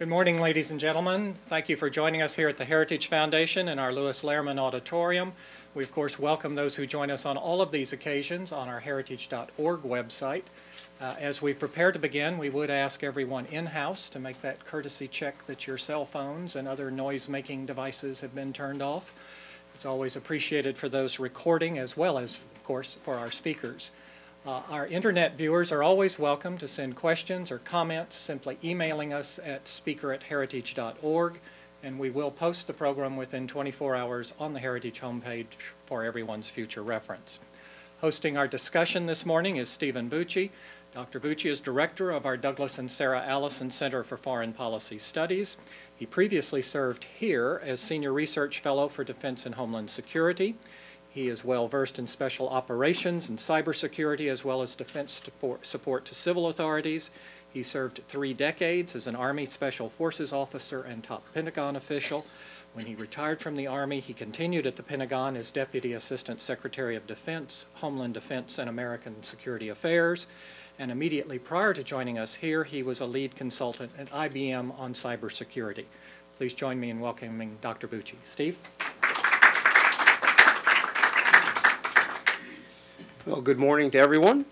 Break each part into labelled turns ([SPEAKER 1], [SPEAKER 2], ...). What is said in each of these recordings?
[SPEAKER 1] Good morning, ladies and gentlemen. Thank you for joining us here at the Heritage Foundation in our Lewis Lehrman Auditorium. We, of course, welcome those who join us on all of these occasions on our heritage.org website. As we prepare to begin, we would ask everyone in-house to make that courtesy check that your cell phones and other noise-making devices have been turned off. It's always appreciated for those recording as well as, of course, for our speakers. Our internet viewers are always welcome to send questions or comments simply emailing us at speaker@heritage.org, and we will post the program within 24 hours on the Heritage homepage for everyone's future reference. Hosting our discussion this morning is Stephen Bucci. Dr. Bucci is director of our Douglas and Sarah Allison Center for Foreign Policy Studies. He previously served here as Senior Research Fellow for Defense and Homeland Security. He is well versed in special operations and cybersecurity as well as defense support to civil authorities. He served 3 decades as an Army Special Forces officer and top Pentagon official. When he retired from the Army, he continued at the Pentagon as Deputy Assistant Secretary of Defense, Homeland Defense, and American Security Affairs. And immediately prior to joining us here, he was a lead consultant at IBM on cybersecurity. Please join me in welcoming Dr. Bucci. Steve?
[SPEAKER 2] Well, good morning to everyone,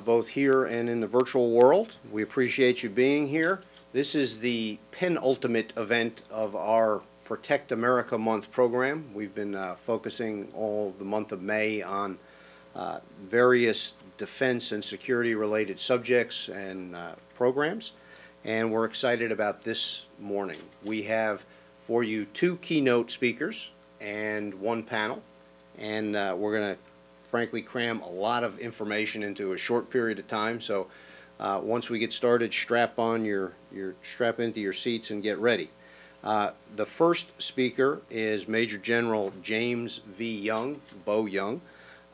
[SPEAKER 2] both here and in the virtual world. We appreciate you being here. This is the penultimate event of our Protect America Month program. We've been focusing all the month of May on various defense and security related subjects and programs, and we're excited about this morning. We have for you 2 keynote speakers and 1 panel, and we're going to frankly cram a lot of information into a short period of time. So once we get started, strap into your seats and get ready. The first speaker is Major General James V. Young, Bo Young.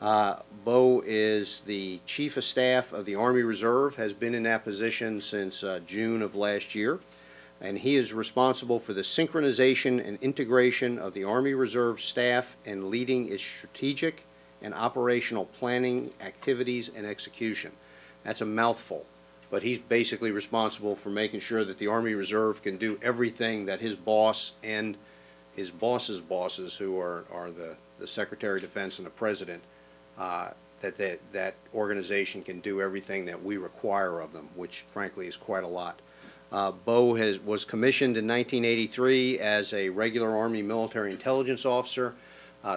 [SPEAKER 2] Bo is the Chief of Staff of the Army Reserve, has been in that position since June of last year, and he is responsible for the synchronization and integration of the Army Reserve staff and leading its strategic and operational planning, activities, and execution. That's a mouthful, but he's basically responsible for making sure that the Army Reserve can do everything that his boss and his boss's bosses, who are the Secretary of Defense and the President, that organization can do everything that we require of them, which frankly is quite a lot. Bo was commissioned in 1983 as a regular Army military intelligence officer,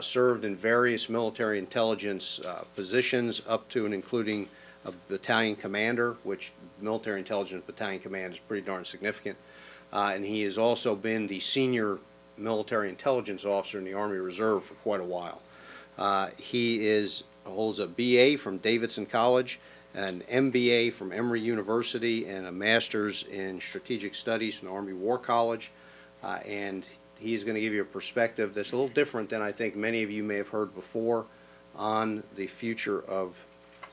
[SPEAKER 2] served in various military intelligence positions up to and including a battalion commander, which military intelligence battalion command is pretty darn significant. And he has also been the senior military intelligence officer in the Army Reserve for quite a while. He holds a BA from Davidson College, an MBA from Emory University, and a master's in strategic studies from the Army War College. And he's going to give you a perspective that's a little different than I think many of you may have heard before on the future of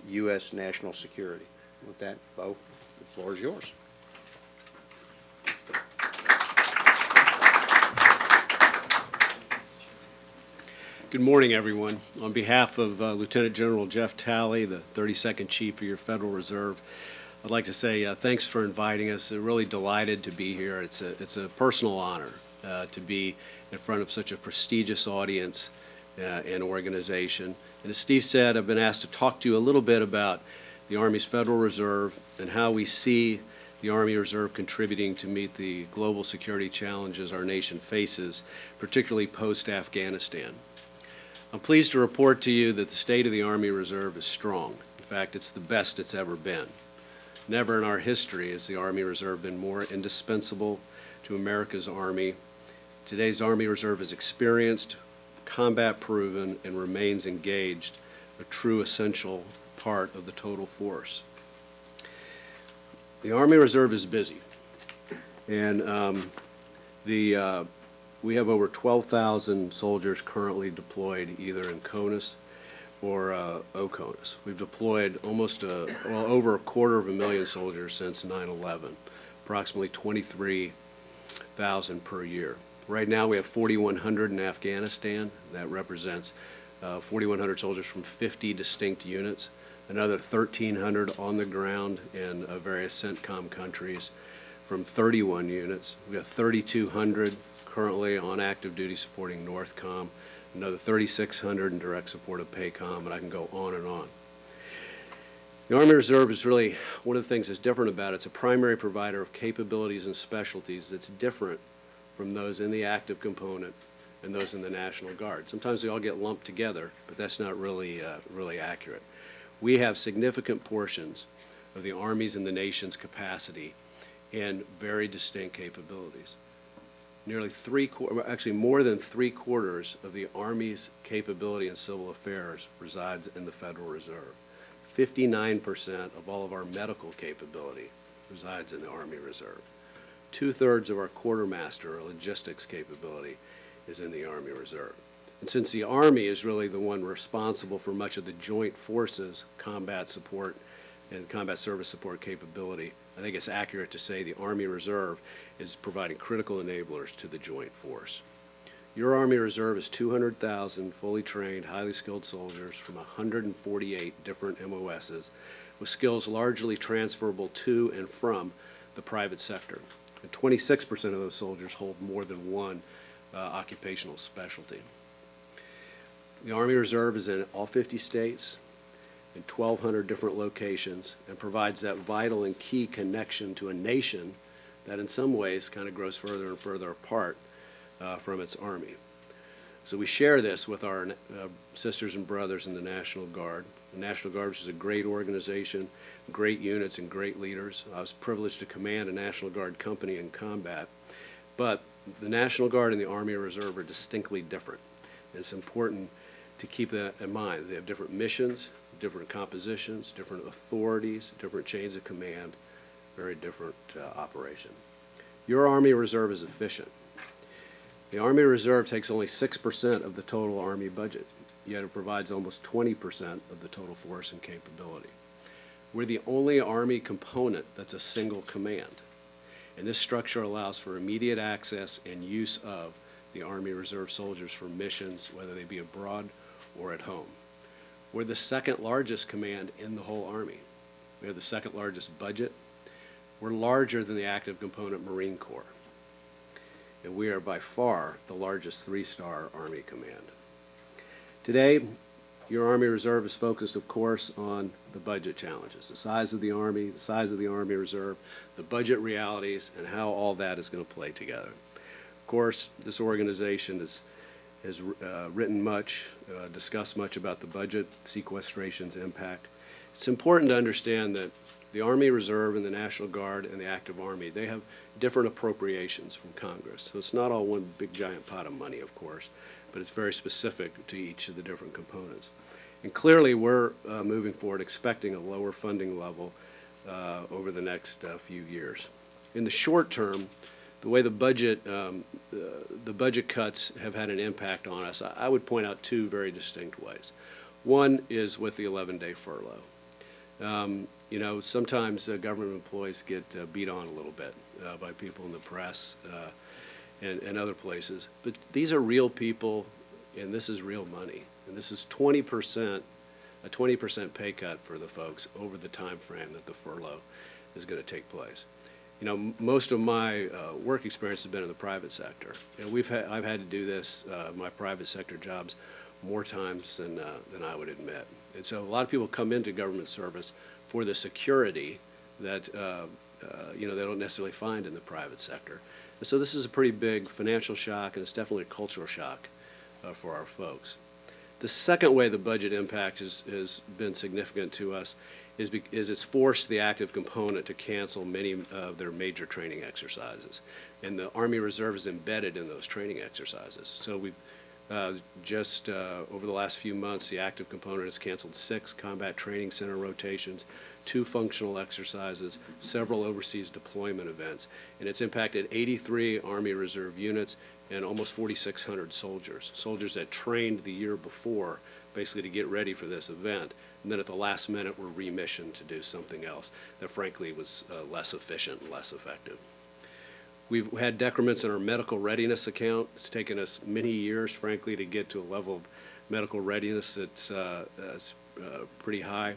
[SPEAKER 2] U.S. national security. With that, Bo, the floor is yours.
[SPEAKER 3] Good morning, everyone. On behalf of Lieutenant General Jeff Talley, the 32nd Chief of your Federal Reserve, I'd like to say thanks for inviting us. We're really delighted to be here. It's a personal honor to be in front of such a prestigious audience and organization. And as Steve said, I've been asked to talk to you a little bit about the Army's Federal Reserve and how we see the Army Reserve contributing to meet the global security challenges our nation faces, particularly post-Afghanistan. I'm pleased to report to you that the state of the Army Reserve is strong. In fact, it's the best it's ever been. Never in our history has the Army Reserve been more indispensable to America's Army. Today's Army Reserve is experienced, combat-proven, and remains engaged, a true essential part of the total force. The Army Reserve is busy, and we have over 12,000 soldiers currently deployed either in CONUS or OCONUS. We've deployed almost over 250,000 soldiers since 9/11, approximately 23,000 per year. Right now we have 4,100 in Afghanistan. That represents 4,100 soldiers from 50 distinct units, another 1,300 on the ground in various CENTCOM countries, from 31 units. We have 3,200 currently on active duty supporting NORTHCOM, another 3,600 in direct support of PACOM, and I can go on and on. The Army Reserve is really one of the things that's different about it. It's a primary provider of capabilities and specialties that's different from those in the active component and those in the National Guard. Sometimes they all get lumped together, but that's not really accurate. We have significant portions of the Army's and the nation's capacity and very distinct capabilities. Actually more than 3/4 of the Army's capability in civil affairs resides in the Federal Reserve. 59% of all of our medical capability resides in the Army Reserve. 2/3 of our quartermaster or logistics capability is in the Army Reserve. And since the Army is really the one responsible for much of the joint forces combat support and combat service support capability, I think it's accurate to say the Army Reserve is providing critical enablers to the joint force. Your Army Reserve is 200,000 fully trained, highly skilled soldiers from 148 different MOSs with skills largely transferable to and from the private sector. And 26% of those soldiers hold more than one occupational specialty. The Army Reserve is in all 50 states, in 1,200 different locations, and provides that vital and key connection to a nation that in some ways kind of grows further and further apart from its Army. So we share this with our sisters and brothers in the National Guard. The National Guard, which is a great organization, great units, and great leaders. I was privileged to command a National Guard company in combat, but the National Guard and the Army Reserve are distinctly different. It's important to keep that in mind. They have different missions, different compositions, different authorities, different chains of command, very different operation. Your Army Reserve is efficient. The Army Reserve takes only 6% of the total Army budget, yet it provides almost 20% of the total force and capability. We're the only Army component that's a single command, and this structure allows for immediate access and use of the Army Reserve soldiers for missions, whether they be abroad or at home. We're the second largest command in the whole Army. We have the second largest budget. We're larger than the active component Marine Corps. And we are by far the largest 3-star Army command. Today, your Army Reserve is focused, of course, on the budget challenges, the size of the Army, the size of the Army Reserve, the budget realities, and how all that is going to play together. Of course, this organization has written much, discussed much about the budget, sequestration's impact. It's important to understand that the Army Reserve and the National Guard and the active Army, they have different appropriations from Congress. So it's not all one big giant pot of money, of course, but it's very specific to each of the different components. And clearly we're moving forward expecting a lower funding level over the next few years. In the short term, the way the budget cuts have had an impact on us, I would point out two very distinct ways. One is with the 11-day furlough. You know, sometimes government employees get beat on a little bit by people in the press and other places. But these are real people, and this is real money. And this is 20%, a 20% pay cut for the folks over the time frame that the furlough is going to take place. You know, most of my work experience has been in the private sector. And I've had to do this, my private sector jobs, more times than I would admit. And so a lot of people come into government service for the security that you know, they don't necessarily find in the private sector. And so this is a pretty big financial shock, and it's definitely a cultural shock for our folks. The second way the budget impact has been significant to us is it's forced the active component to cancel many of their major training exercises. And the Army Reserve is embedded in those training exercises. So we've just over the last few months, the active component has canceled 6 combat training center rotations, 2 functional exercises, several overseas deployment events, and it's impacted 83 Army Reserve units and almost 4,600 soldiers that trained the year before basically to get ready for this event, and then at the last minute were remissioned to do something else that frankly was less efficient and less effective. We've had decrements in our medical readiness account. It's taken us many years, frankly, to get to a level of medical readiness that's pretty high.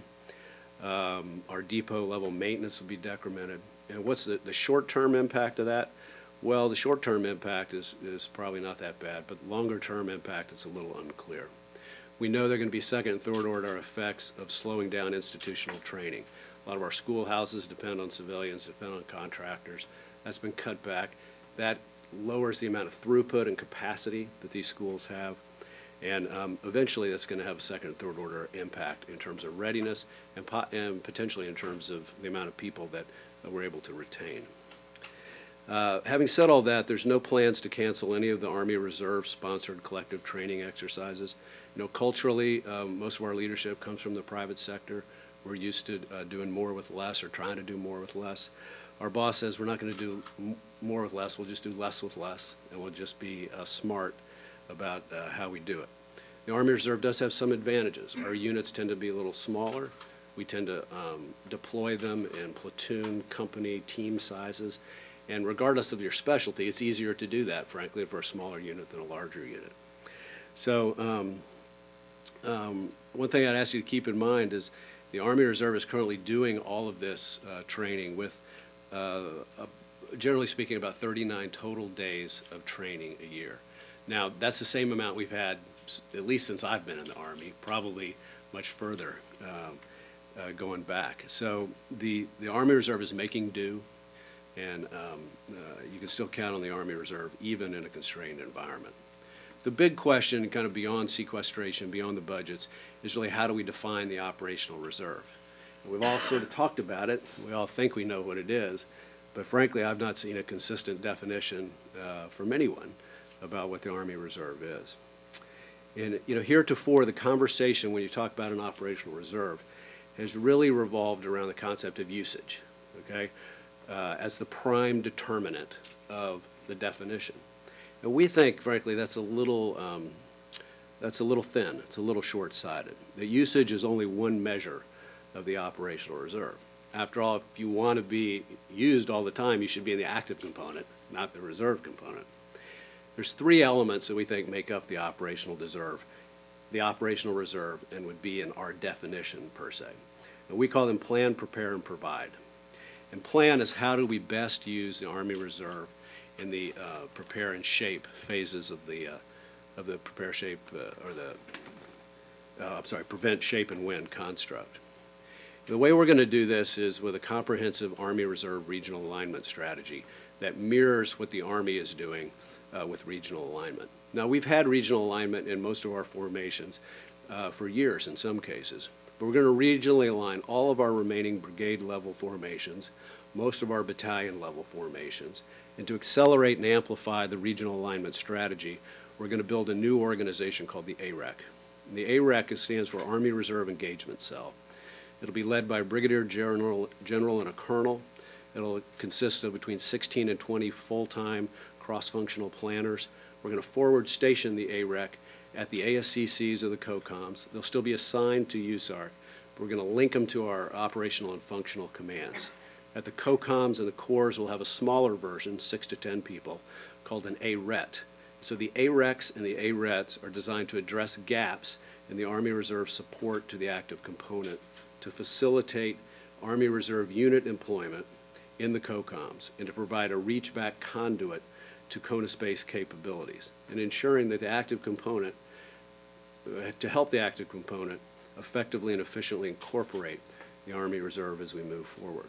[SPEAKER 3] Our depot level maintenance will be decremented. And what's the short-term impact of that? Well, the short-term impact is probably not that bad, but longer-term impact is a little unclear. We know there are going to be second and third order effects of slowing down institutional training. A lot of our schoolhouses depend on civilians, depend on contractors. That's been cut back. That lowers the amount of throughput and capacity that these schools have. And eventually that's going to have a second and third order impact in terms of readiness and potentially in terms of the amount of people that we're able to retain. Having said all that, there's no plans to cancel any of the Army Reserve sponsored collective training exercises. You know, culturally, most of our leadership comes from the private sector. We're used to doing more with less or trying to do more with less. Our boss says we're not going to do more with less, we'll just do less with less, and we'll just be smart about how we do it. The Army Reserve does have some advantages. Our units tend to be a little smaller. We tend to deploy them in platoon, company, team sizes. And regardless of your specialty, it's easier to do that, frankly, for a smaller unit than a larger unit. So one thing I'd ask you to keep in mind is the Army Reserve is currently doing all of this training with, generally speaking, about 39 total days of training a year. Now, that's the same amount we've had at least since I've been in the Army, probably much further going back. So the Army Reserve is making do, and you can still count on the Army Reserve even in a constrained environment. The big question, kind of beyond sequestration, beyond the budgets, is really how do we define the operational reserve? And we've all sort of talked about it. We all think we know what it is, but frankly, I've not seen a consistent definition from anyone about what the Army Reserve is. And you know, heretofore, the conversation when you talk about an operational reserve has really revolved around the concept of usage, okay, as the prime determinant of the definition. And we think, frankly, that's a little thin. It's a little short-sighted. The usage is only one measure of the operational reserve. After all, if you want to be used all the time, you should be in the active component, not the reserve component. There's three elements that we think make up the operational reserve, and would be in our definition per se. And we call them plan, prepare, and provide. And plan is how do we best use the Army Reserve in the prepare and shape phases of the prepare, shape, prevent, shape, and win construct. The way we're going to do this is with a comprehensive Army Reserve regional alignment strategy that mirrors what the Army is doing with regional alignment. Now, we've had regional alignment in most of our formations for years in some cases, but we're going to regionally align all of our remaining brigade level formations, most of our battalion level formations, and to accelerate and amplify the regional alignment strategy, we're going to build a new organization called the AREC. And the AREC stands for Army Reserve Engagement Cell. It'll be led by a brigadier general and a colonel. It'll consist of between 16 and 20 full-time cross-functional planners. We're going to forward station the AREC at the ASCCs of the COCOMs. They'll still be assigned to USARC, but we're going to link them to our operational and functional commands. At the COCOMs and the corps, we'll have a smaller version, 6 to 10 people, called an ARET. So the ARECs and the ARETs are designed to address gaps in the Army Reserve support to the active component to facilitate Army Reserve unit employment in the COCOMs and to provide a reach-back conduit to CONUS-based capabilities and ensuring that the active component, to help the active component effectively and efficiently incorporate the Army Reserve as we move forward.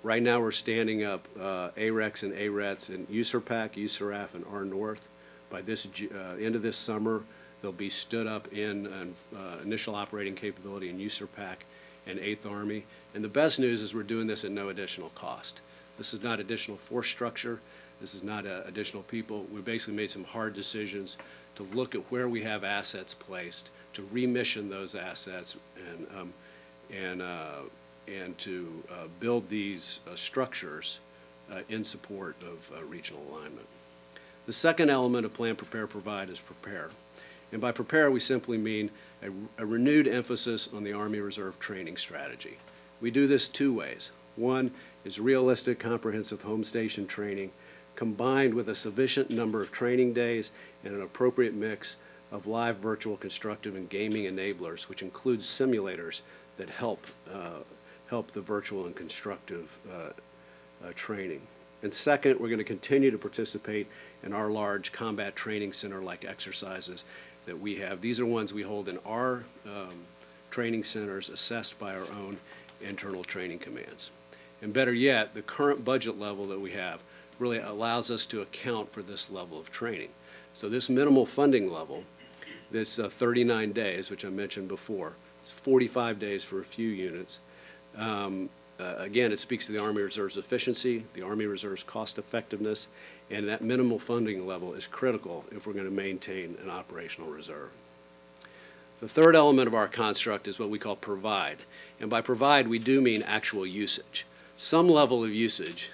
[SPEAKER 3] Right now we're standing up ARECs and ARETs in USARPAC, USARAF, and R North. By this end of this summer, they'll be stood up in initial operating capability in USARPAC and 8th Army. And the best news is we're doing this at no additional cost. This is not additional force structure. This is not additional people. We basically made some hard decisions to look at where we have assets placed, to remission those assets, and to build these structures in support of regional alignment. The second element of plan, prepare, provide is prepare. And by prepare, we simply mean a renewed emphasis on the Army Reserve training strategy. We do this two ways. One is realistic, comprehensive home station training combined with a sufficient number of training days and an appropriate mix of live, virtual, constructive, and gaming enablers, which includes simulators that help the virtual and constructive training. And second, we're going to continue to participate in our large combat training center-like exercises that we have. These are ones we hold in our training centers, assessed by our own internal training commands. And better yet, the current budget level that we have really allows us to account for this level of training. So this minimal funding level, this 39 days, which I mentioned before, it's 45 days for a few units. Again, it speaks to the Army Reserve's efficiency, the Army Reserve's cost effectiveness, and that minimal funding level is critical if we're going to maintain an operational reserve. The third element of our construct is what we call provide. And by provide, we do mean actual usage. Some level of usage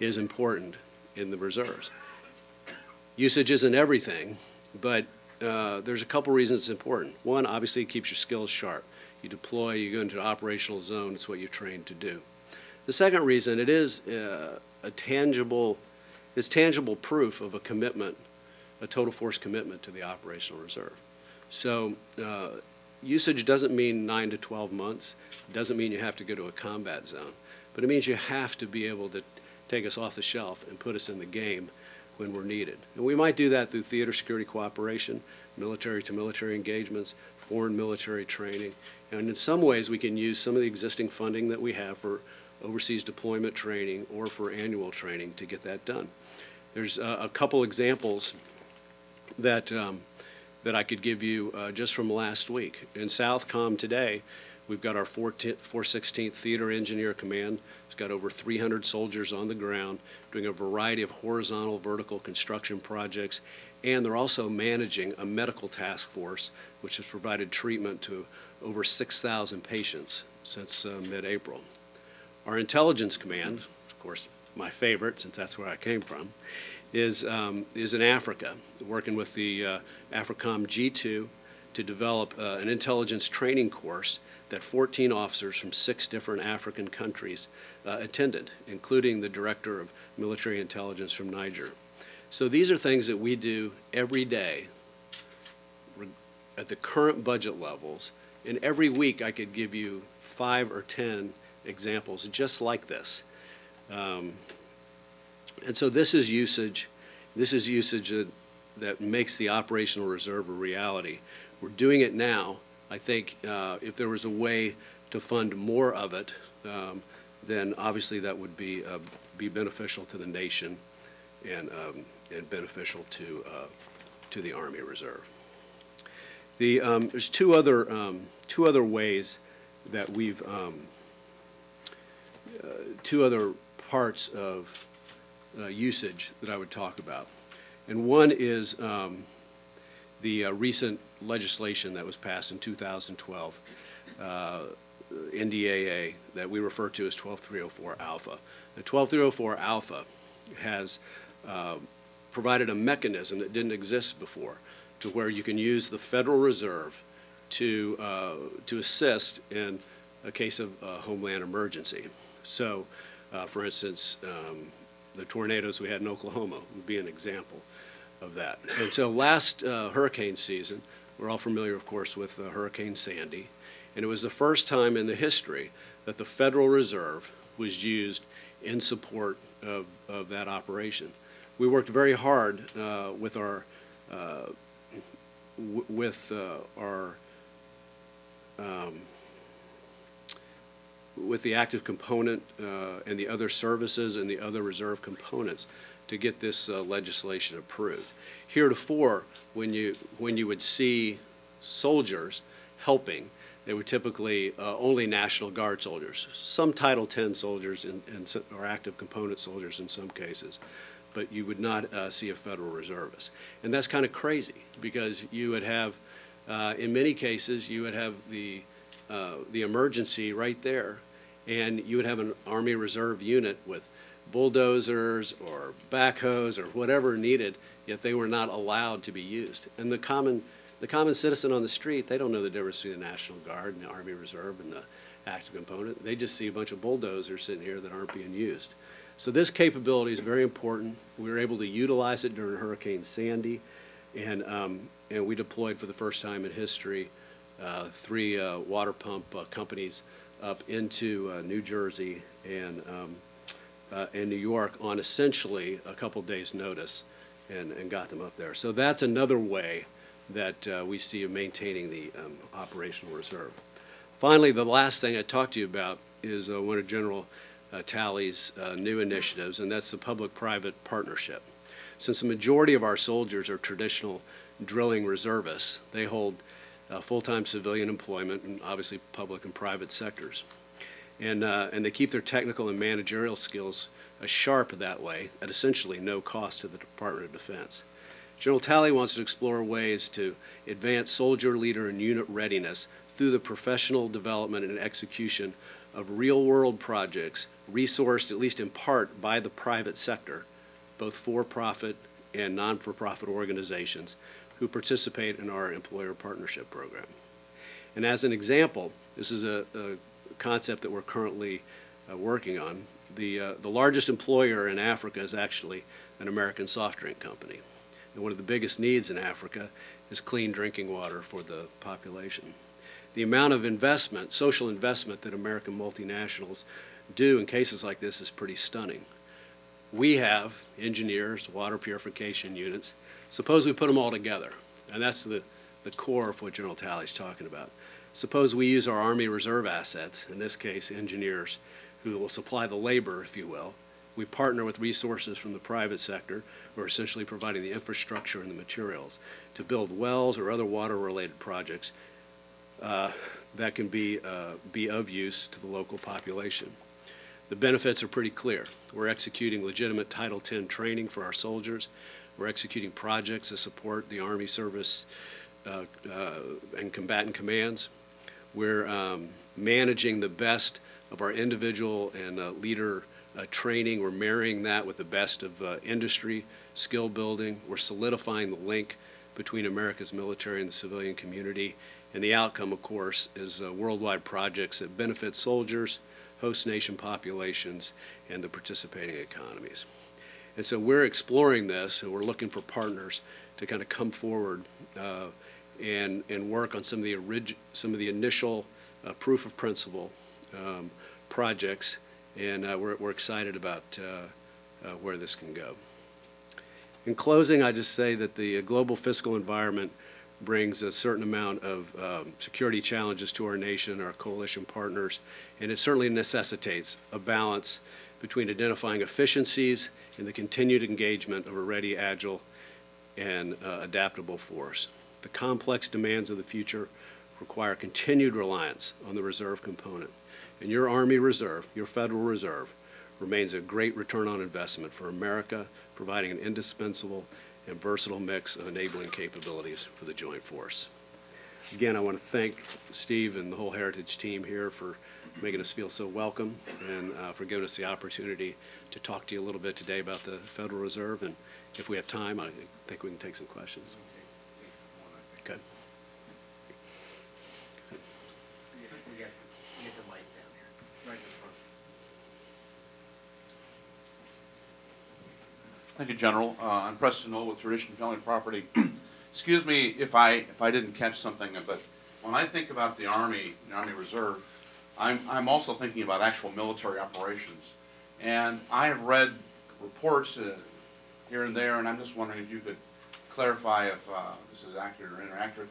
[SPEAKER 3] is important in the reserves. Usage isn't everything, but there's a couple reasons it's important. One, obviously, it keeps your skills sharp. You deploy, you go into an operational zone, it's what you're trained to do. The second reason, it is tangible proof of a commitment, a total force commitment to the operational reserve. So usage doesn't mean 9 to 12 months. It doesn't mean you have to go to a combat zone. But it means you have to be able to take us off the shelf and put us in the game when we're needed. And we might do that through theater security cooperation, military-to-military engagements, foreign military training. And in some ways, we can use some of the existing funding that we have for overseas deployment training or for annual training to get that done. There's a couple examples that I could give you just from last week. In Southcom today, we've got our 416th Theater Engineer Command. It's got over 300 soldiers on the ground doing a variety of horizontal, vertical construction projects, and they're also managing a medical task force which has provided treatment to over 6,000 patients since mid-April. Our Intelligence Command, of course my favorite since that's where I came from, is in Africa, working with the AFRICOM G2 to develop an intelligence training course that 14 officers from 6 different African countries attended, including the Director of Military Intelligence from Niger. So these are things that we do every day at the current budget levels, and every week I could give you 5 or 10 examples just like this. And so this is usage that makes the operational reserve a reality. We're doing it now. I think if there was a way to fund more of it, then obviously that would be beneficial to the nation and beneficial to the Army Reserve. There's two other ways that we've two other parts of usage that I would talk about, and one is the recent legislation that was passed in 2012, NDAA, that we refer to as 12304 Alpha. The 12304 Alpha has provided a mechanism that didn't exist before, to where you can use the Federal Reserve to assist in a case of homeland emergency. So, for instance, the tornadoes we had in Oklahoma would be an example of that. And so last hurricane season, we're all familiar, of course, with Hurricane Sandy, and it was the first time in the history that the Federal Reserve was used in support of that operation. We worked very hard with our with the active component and the other services and the other reserve components to get this legislation approved. Heretofore, when you would see soldiers helping, they were typically only National Guard soldiers, some Title X soldiers or active component soldiers in some cases, but you would not see a Federal Reservist. And that's kind of crazy, because you would have, in many cases, you would have the emergency right there, and you would have an Army Reserve unit with bulldozers or backhoes or whatever needed, yet they were not allowed to be used. And the common citizen on the street, they don't know the difference between the National Guard and the Army Reserve and the active component. They just see a bunch of bulldozers sitting here that aren't being used. So this capability is very important. We were able to utilize it during Hurricane Sandy, and we deployed for the first time in history 3 water pump companies up into New Jersey and New York on essentially a couple days' notice, and got them up there. So that's another way that we see of maintaining the operational reserve. Finally, the last thing I talked to you about is one of General Talley's new initiatives, and that's the public-private partnership. Since the majority of our soldiers are traditional drilling reservists, they hold full-time civilian employment in obviously public and private sectors. And they keep their technical and managerial skills sharp that way at essentially no cost to the Department of Defense. General Talley wants to explore ways to advance soldier, leader, and unit readiness through the professional development and execution of real-world projects resourced, at least in part, by the private sector, both for-profit and non-for-profit organizations who participate in our employer partnership program. And as an example, this is a concept that we're currently working on. The largest employer in Africa is actually an American soft drink company. And one of the biggest needs in Africa is clean drinking water for the population. The amount of investment, social investment, that American multinationals do in cases like this is pretty stunning. We have engineers, water purification units. Suppose we put them all together, and that's the core of what General Talley's talking about. Suppose we use our Army Reserve assets, in this case engineers, who will supply the labor, if you will. We partner with resources from the private sector who are essentially providing the infrastructure and the materials to build wells or other water-related projects that can be of use to the local population. The benefits are pretty clear. We're executing legitimate Title X training for our soldiers. We're executing projects that support the Army service and combatant commands. We're managing the best of our individual and leader training. We're marrying that with the best of industry, skill building. We're solidifying the link between America's military and the civilian community. And the outcome, of course, is worldwide projects that benefit soldiers, host nation populations, and the participating economies. And so we're exploring this, and we're looking for partners to kind of come forward and work on some of the initial proof of principle projects, and we're excited about where this can go. In closing, I just say that the global fiscal environment brings a certain amount of security challenges to our nation, our coalition partners, and it certainly necessitates a balance between identifying efficiencies and the continued engagement of a ready, agile, and adaptable force. The complex demands of the future require continued reliance on the reserve component. And your Army Reserve, your Federal Reserve, remains a great return on investment for America, providing an indispensable and versatile mix of enabling capabilities for the joint force. Again, I want to thank Steve and the whole Heritage team here for making us feel so welcome and for giving us the opportunity to talk to you a little bit today about the Federal Reserve. And if we have time, I think we can take some questions. Okay.
[SPEAKER 4] Thank you, General. I'm Preston Knoll with Tradition Family Property. Excuse me if I didn't catch something, but when I think about the Army Reserve, I'm also thinking about actual military operations. And I have read reports here and there, and I'm just wondering if you could clarify if this is accurate or inaccurate,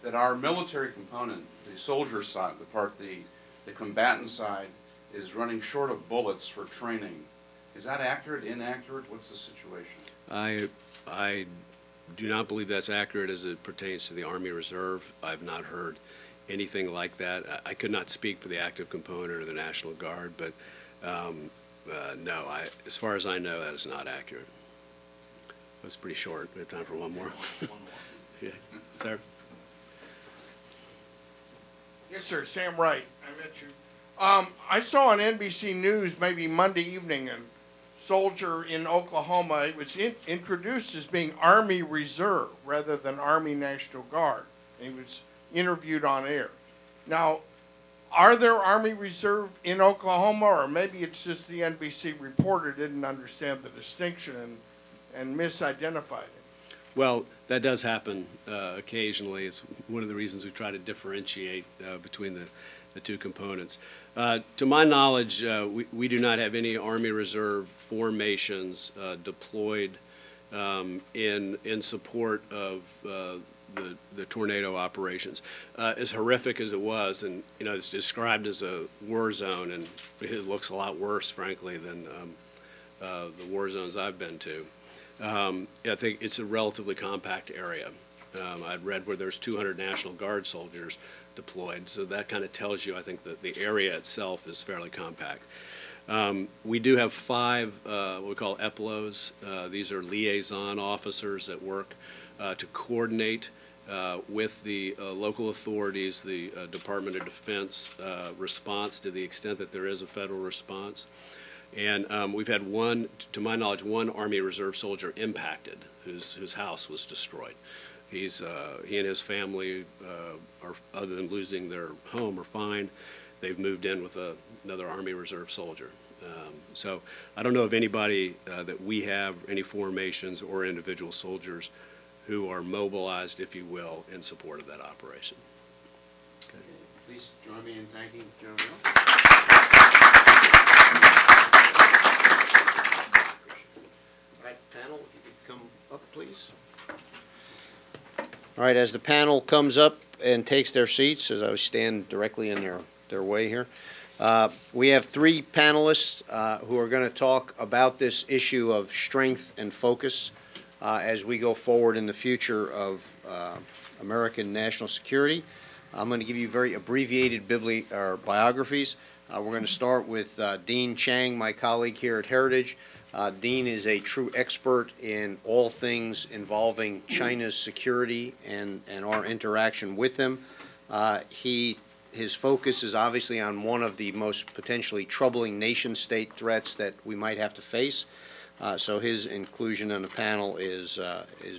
[SPEAKER 4] that our military component, the soldier side, the combatant side, is running short of bullets for training. Is that accurate, inaccurate? What's the situation?
[SPEAKER 3] I do not believe that's accurate as it pertains to the Army Reserve. I've not heard anything like that. I could not speak for the active component or the National Guard, but no, as far as I know, that is not accurate. That was pretty short. We have time for one more.
[SPEAKER 4] One more.
[SPEAKER 3] Yeah. Sir?
[SPEAKER 5] Yes, sir. Sam Wright. I met you. I saw on NBC News maybe Monday evening a soldier in Oklahoma. It was introduced as being Army Reserve rather than Army National Guard. He was interviewed on air. Now, are there Army Reserve in Oklahoma, or maybe it's just the NBC reporter didn't understand the distinction and misidentified it?
[SPEAKER 3] Well, that does happen occasionally. It's one of the reasons we try to differentiate between the two components. To my knowledge, we do not have any Army Reserve formations deployed in support of the tornado operations. As horrific as it was, and it's described as a war zone, and it looks a lot worse, frankly, than the war zones I've been to. I think it's a relatively compact area. I'd read where there's 200 National Guard soldiers deployed, so that kind of tells you, I think, that the area itself is fairly compact. We do have 5 what we call EPLOs. These are liaison officers that work to coordinate with the local authorities, the Department of Defense response to the extent that there is a federal response. And we've had to my knowledge, one Army Reserve soldier impacted whose house was destroyed. He and his family, other than losing their home, are fine. They've moved in with another Army Reserve soldier. So I don't know of anybody that we have, any formations or individual soldiers who are mobilized, if you will, in support of that operation.
[SPEAKER 2] Okay. Please join me in thanking General Mills. All right, panel, if you could come up, please. All right, as the panel comes up and takes their seats, as I stand directly in their way here, we have 3 panelists who are going to talk about this issue of strength and focus as we go forward in the future of American national security. I'm going to give you very abbreviated biographies. We're going to start with Dean Chang, my colleague here at Heritage. Dean is a true expert in all things involving China's security and our interaction with them. His focus is obviously on one of the most potentially troubling nation-state threats that we might have to face. So his inclusion on the panel is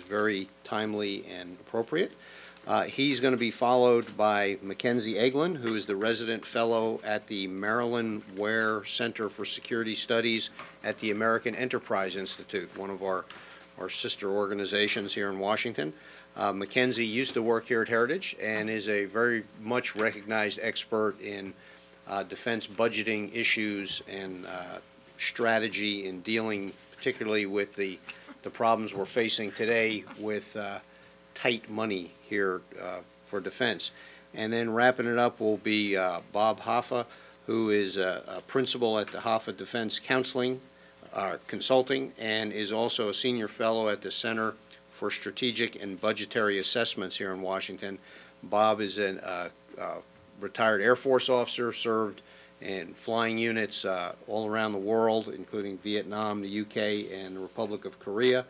[SPEAKER 2] very timely and appropriate. He's going to be followed by Mackenzie Eglin, who is the resident fellow at the Marilyn Ware Center for Security Studies at the American Enterprise Institute, one of our sister organizations here in Washington. Mackenzie used to work here at Heritage and is a very much recognized expert in defense budgeting issues and strategy in dealing particularly with the problems we're facing today with tight money here for defense. And then wrapping it up will be Bob Hoffa, who is a principal at the Hoffa Defense Consulting and is also a senior fellow at the Center for Strategic and Budgetary Assessments here in Washington. Bob is a retired Air Force officer, served in flying units all around the world, including Vietnam, the UK, and the Republic of Korea.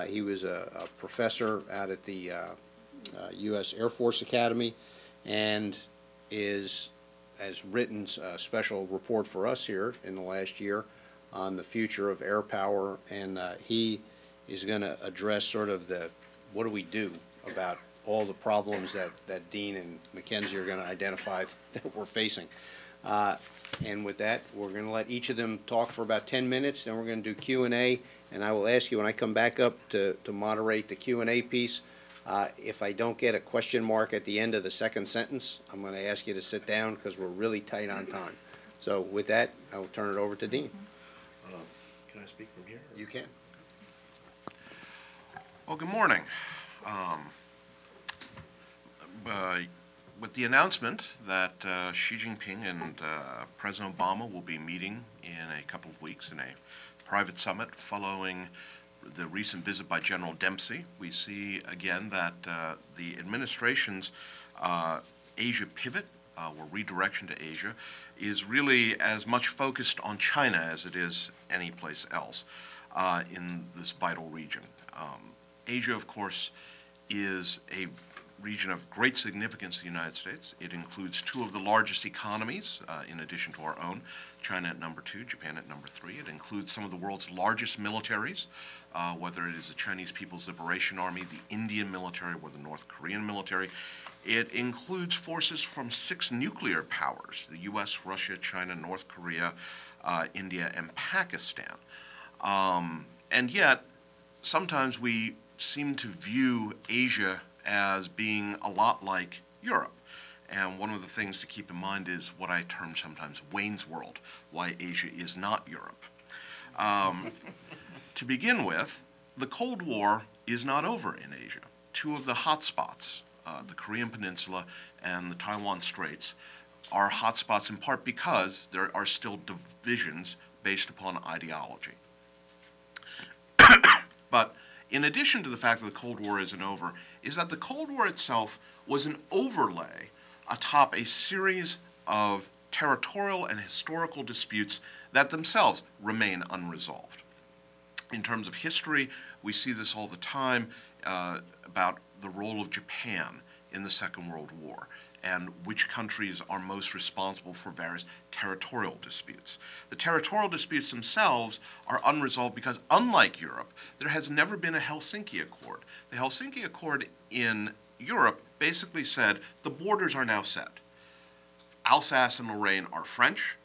[SPEAKER 2] He was a professor out at the U.S. Air Force Academy and has written a special report for us here in the last year on the future of air power, and he is going to address sort of what do we do about all the problems that Dean and Mackenzie are going to identify that we're facing. And with that, we're going to let each of them talk for about 10 minutes, then we're going to do Q&A, and I will ask you when I come back up to moderate the Q&A piece, if I don't get a question mark at the end of the second sentence, I'm going to ask you to sit down because we're really tight on time. So with that, I will turn it over to Dean.
[SPEAKER 6] Can I speak from here?
[SPEAKER 2] You can.
[SPEAKER 6] Well, good morning. With the announcement that Xi Jinping and President Obama will be meeting in a couple of weeks in a private summit following the recent visit by General Dempsey, we see again that the administration's Asia pivot, or redirection to Asia, is really as much focused on China as it is any place else in this vital region. Asia, of course, is a region of great significance to the United States. It includes 2 of the largest economies, in addition to our own, China at number 2, Japan at number 3. It includes some of the world's largest militaries, whether it is the Chinese People's Liberation Army, the Indian military, or the North Korean military. It includes forces from 6 nuclear powers, the U.S., Russia, China, North Korea, India, and Pakistan. And yet, sometimes we seem to view Asia as being a lot like Europe. And one of the things to keep in mind is what I term sometimes Wayne's World, why Asia is not Europe. To begin with, the Cold War is not over in Asia. Two of the hotspots, the Korean Peninsula and the Taiwan Straits, are hotspots in part because there are still divisions based upon ideology. But in addition to the fact that the Cold War isn't over, is that the Cold War itself was an overlay atop a series of territorial and historical disputes that themselves remain unresolved. In terms of history, we see this all the time about the role of Japan in the Second World War and which countries are most responsible for various territorial disputes. The territorial disputes themselves are unresolved because, unlike Europe, there has never been a Helsinki Accord. The Helsinki Accord in Europe basically said the borders are now set. Alsace and Lorraine are French,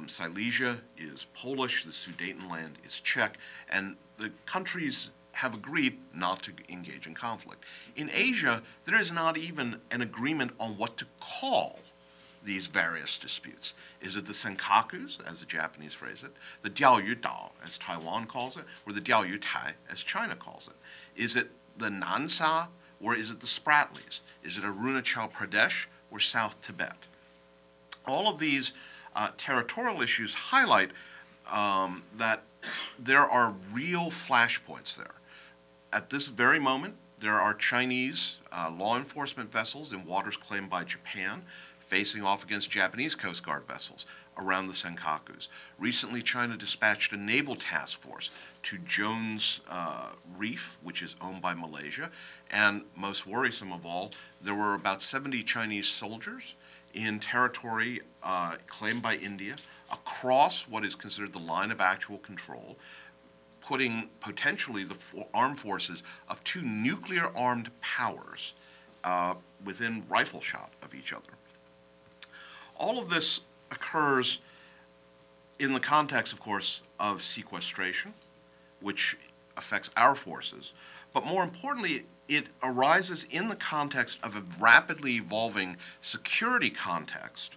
[SPEAKER 6] Silesia is Polish, the Sudetenland is Czech, and the countries have agreed not to engage in conflict. In Asia, there is not even an agreement on what to call these various disputes. Is it the Senkakus, as the Japanese phrase it, the Diaoyu Dao, as Taiwan calls it, or the Diaoyu Tai, as China calls it? Is it the Nansha, or is it the Spratlys? Is it Arunachal Pradesh, or South Tibet? All of these territorial issues highlight that there are real flashpoints there. At this very moment, there are Chinese law enforcement vessels in waters claimed by Japan facing off against Japanese Coast Guard vessels around the Senkakus. Recently, China dispatched a naval task force to Jones Reef, which is owned by Malaysia, and most worrisome of all, there were about 70 Chinese soldiers in territory claimed by India across what is considered the line of actual control, putting potentially the armed forces of two nuclear-armed powers within rifle shot of each other. All of this occurs in the context, of course, of sequestration, which affects our forces, but more importantly, it arises in the context of a rapidly evolving security context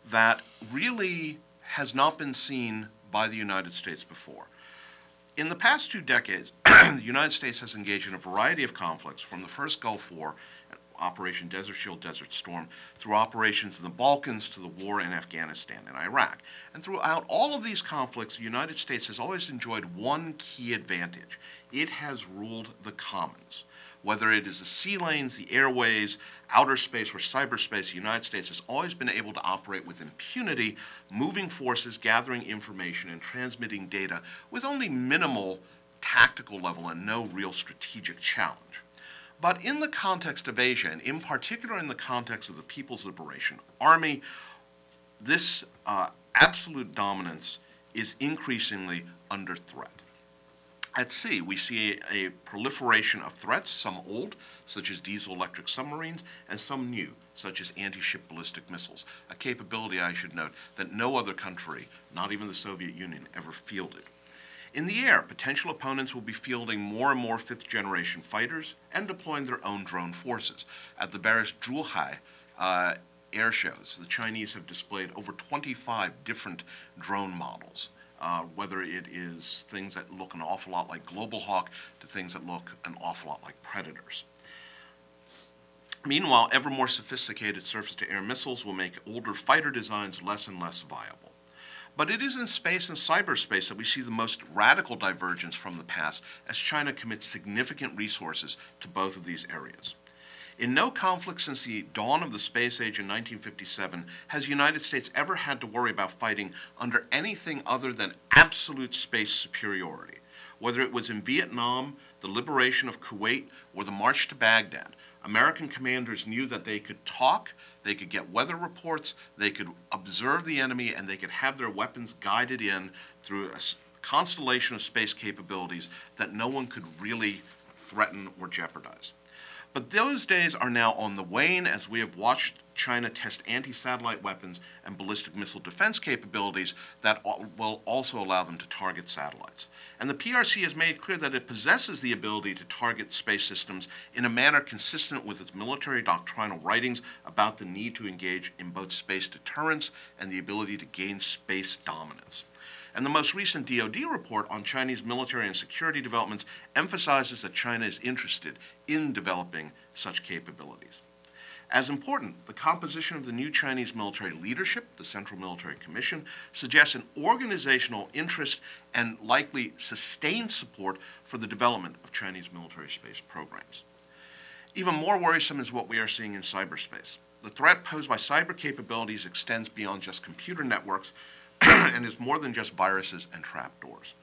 [SPEAKER 6] that really has not been seen by the United States before. In the past 2 decades, the United States has engaged in a variety of conflicts, from the first Gulf War, Operation Desert Shield, Desert Storm, through operations in the Balkans to the war in Afghanistan and Iraq. And throughout all of these conflicts, the United States has always enjoyed one key advantage. It has ruled the commons. Whether it is the sea lanes, the airways, outer space, or cyberspace, the United States has always been able to operate with impunity, moving forces, gathering information, and transmitting data with only minimal tactical level and no real strategic challenge. But in the context of Asia, and in particular in the context of the People's Liberation Army, this absolute dominance is increasingly under threat. At sea, we see a proliferation of threats, some old, such as diesel-electric submarines, and some new, such as anti-ship ballistic missiles, a capability, I should note, that no other country, not even the Soviet Union, ever fielded. In the air, potential opponents will be fielding more and more fifth-generation fighters and deploying their own drone forces. At the various Zhuhai air shows, the Chinese have displayed over 25 different drone models. Whether it is things that look an awful lot like Global Hawk to things that look an awful lot like Predators. Meanwhile, ever more sophisticated surface-to-air missiles will make older fighter designs less and less viable. But it is in space and cyberspace that we see the most radical divergence from the past, as China commits significant resources to both of these areas. In no conflict since the dawn of the space age in 1957 has the United States ever had to worry about fighting under anything other than absolute space superiority. Whether it was in Vietnam, the liberation of Kuwait, or the march to Baghdad, American commanders knew that they could talk, they could get weather reports, they could observe the enemy, and they could have their weapons guided in through a constellation of space capabilities that no one could really threaten or jeopardize. But those days are now on the wane, as we have watched China test anti-satellite weapons and ballistic missile defense capabilities that will also allow them to target satellites. And the PRC has made clear that it possesses the ability to target space systems in a manner consistent with its military doctrinal writings about the need to engage in both space deterrence and the ability to gain space dominance. And the most recent DoD report on Chinese military and security developments emphasizes that China is interested in developing such capabilities. As important, the composition of the new Chinese military leadership, the Central Military Commission, suggests an organizational interest and likely sustained support for the development of Chinese military space programs. Even more worrisome is what we are seeing in cyberspace. The threat posed by cyber capabilities extends beyond just computer networks and is more than just viruses and trapdoors.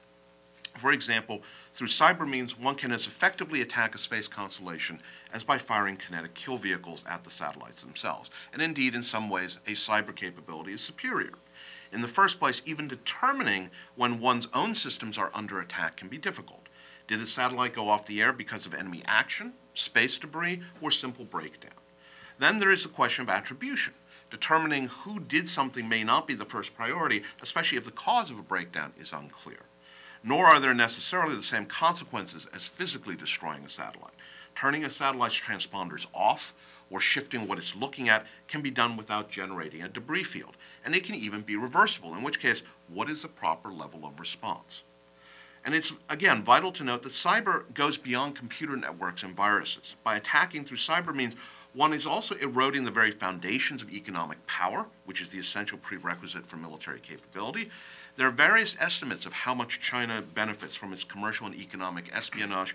[SPEAKER 6] For example, through cyber means, one can as effectively attack a space constellation as by firing kinetic kill vehicles at the satellites themselves. And indeed, in some ways, a cyber capability is superior. In the first place, even determining when one's own systems are under attack can be difficult. Did a satellite go off the air because of enemy action, space debris, or simple breakdown? Then there is the question of attribution. Determining who did something may not be the first priority, especially if the cause of a breakdown is unclear. Nor are there necessarily the same consequences as physically destroying a satellite. Turning a satellite's transponders off or shifting what it's looking at can be done without generating a debris field, and it can even be reversible, in which case, what is the proper level of response? And it's, again, vital to note that cyber goes beyond computer networks and viruses. By attacking through cyber means, one is also eroding the very foundations of economic power, which is the essential prerequisite for military capability. There are various estimates of how much China benefits from its commercial and economic espionage,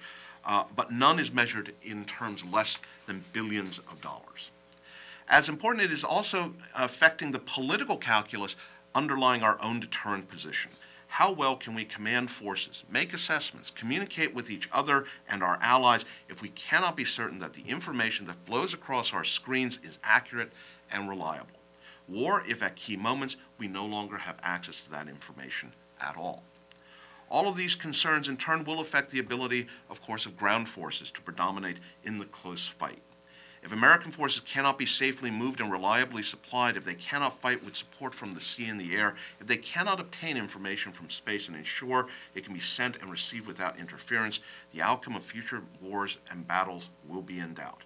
[SPEAKER 6] but none is measured in terms less than billions of dollars. As important, it is also affecting the political calculus underlying our own deterrent position. How well can we command forces, make assessments, communicate with each other and our allies if we cannot be certain that the information that flows across our screens is accurate and reliable? Or if at key moments we no longer have access to that information at all. All of these concerns in turn will affect the ability, of course, of ground forces to predominate in the close fight. If American forces cannot be safely moved and reliably supplied, if they cannot fight with support from the sea and the air, if they cannot obtain information from space and ensure it can be sent and received without interference, the outcome of future wars and battles will be in doubt.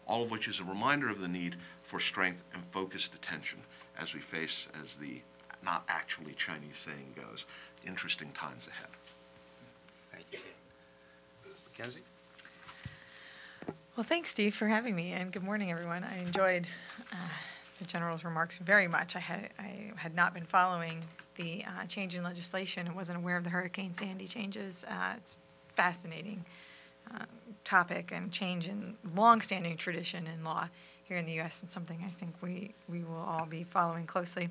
[SPEAKER 6] All of which is a reminder of the need for strength and focused attention as we face, as the not actually Chinese saying goes, interesting times ahead.
[SPEAKER 2] Thank you. Mackenzie?
[SPEAKER 7] Well, thanks, Steve, for having me, and good morning, everyone. I enjoyed the General's remarks very much. I had not been following the change in legislation and wasn't aware of the Hurricane Sandy changes. It's fascinating topic and change in longstanding tradition in law here in the U.S. and something I think we will all be following closely.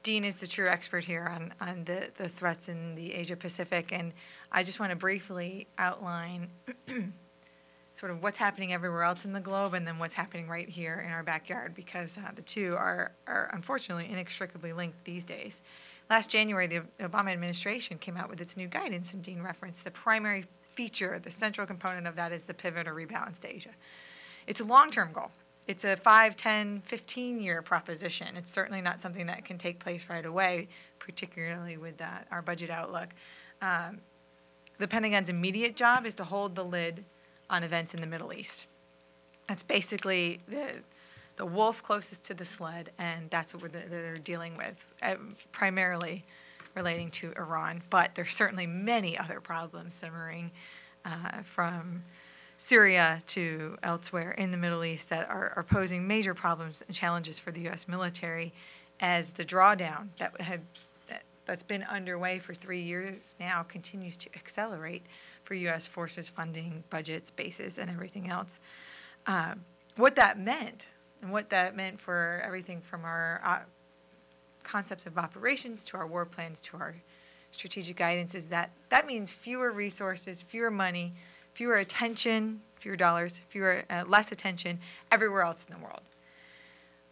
[SPEAKER 7] Dean is the true expert here on the threats in the Asia-Pacific, and I just want to briefly outline sort of what's happening everywhere else in the globe and then what's happening right here in our backyard, because the two are unfortunately inextricably linked these days. Last January, the Obama administration came out with its new guidance, and Dean referenced the primary feature, the central component of that is the pivot or rebalance to Asia. It's a long-term goal. It's a 5, 10, 15-year proposition. It's certainly not something that can take place right away, particularly with our budget outlook. The Pentagon's immediate job is to hold the lid on events in the Middle East. That's basically the wolf closest to the sled, and that's what they're dealing with, primarily relating to Iran. But there's certainly many other problems simmering from Syria to elsewhere in the Middle East that are posing major problems and challenges for the U.S. military as the drawdown that's been underway for 3 years now continues to accelerate for U.S. forces funding, budgets, bases, and everything else. What that meant, and what that meant for everything from our concepts of operations to our war plans to our strategic guidance, is that means fewer resources, fewer money, fewer attention, fewer dollars, less attention everywhere else in the world.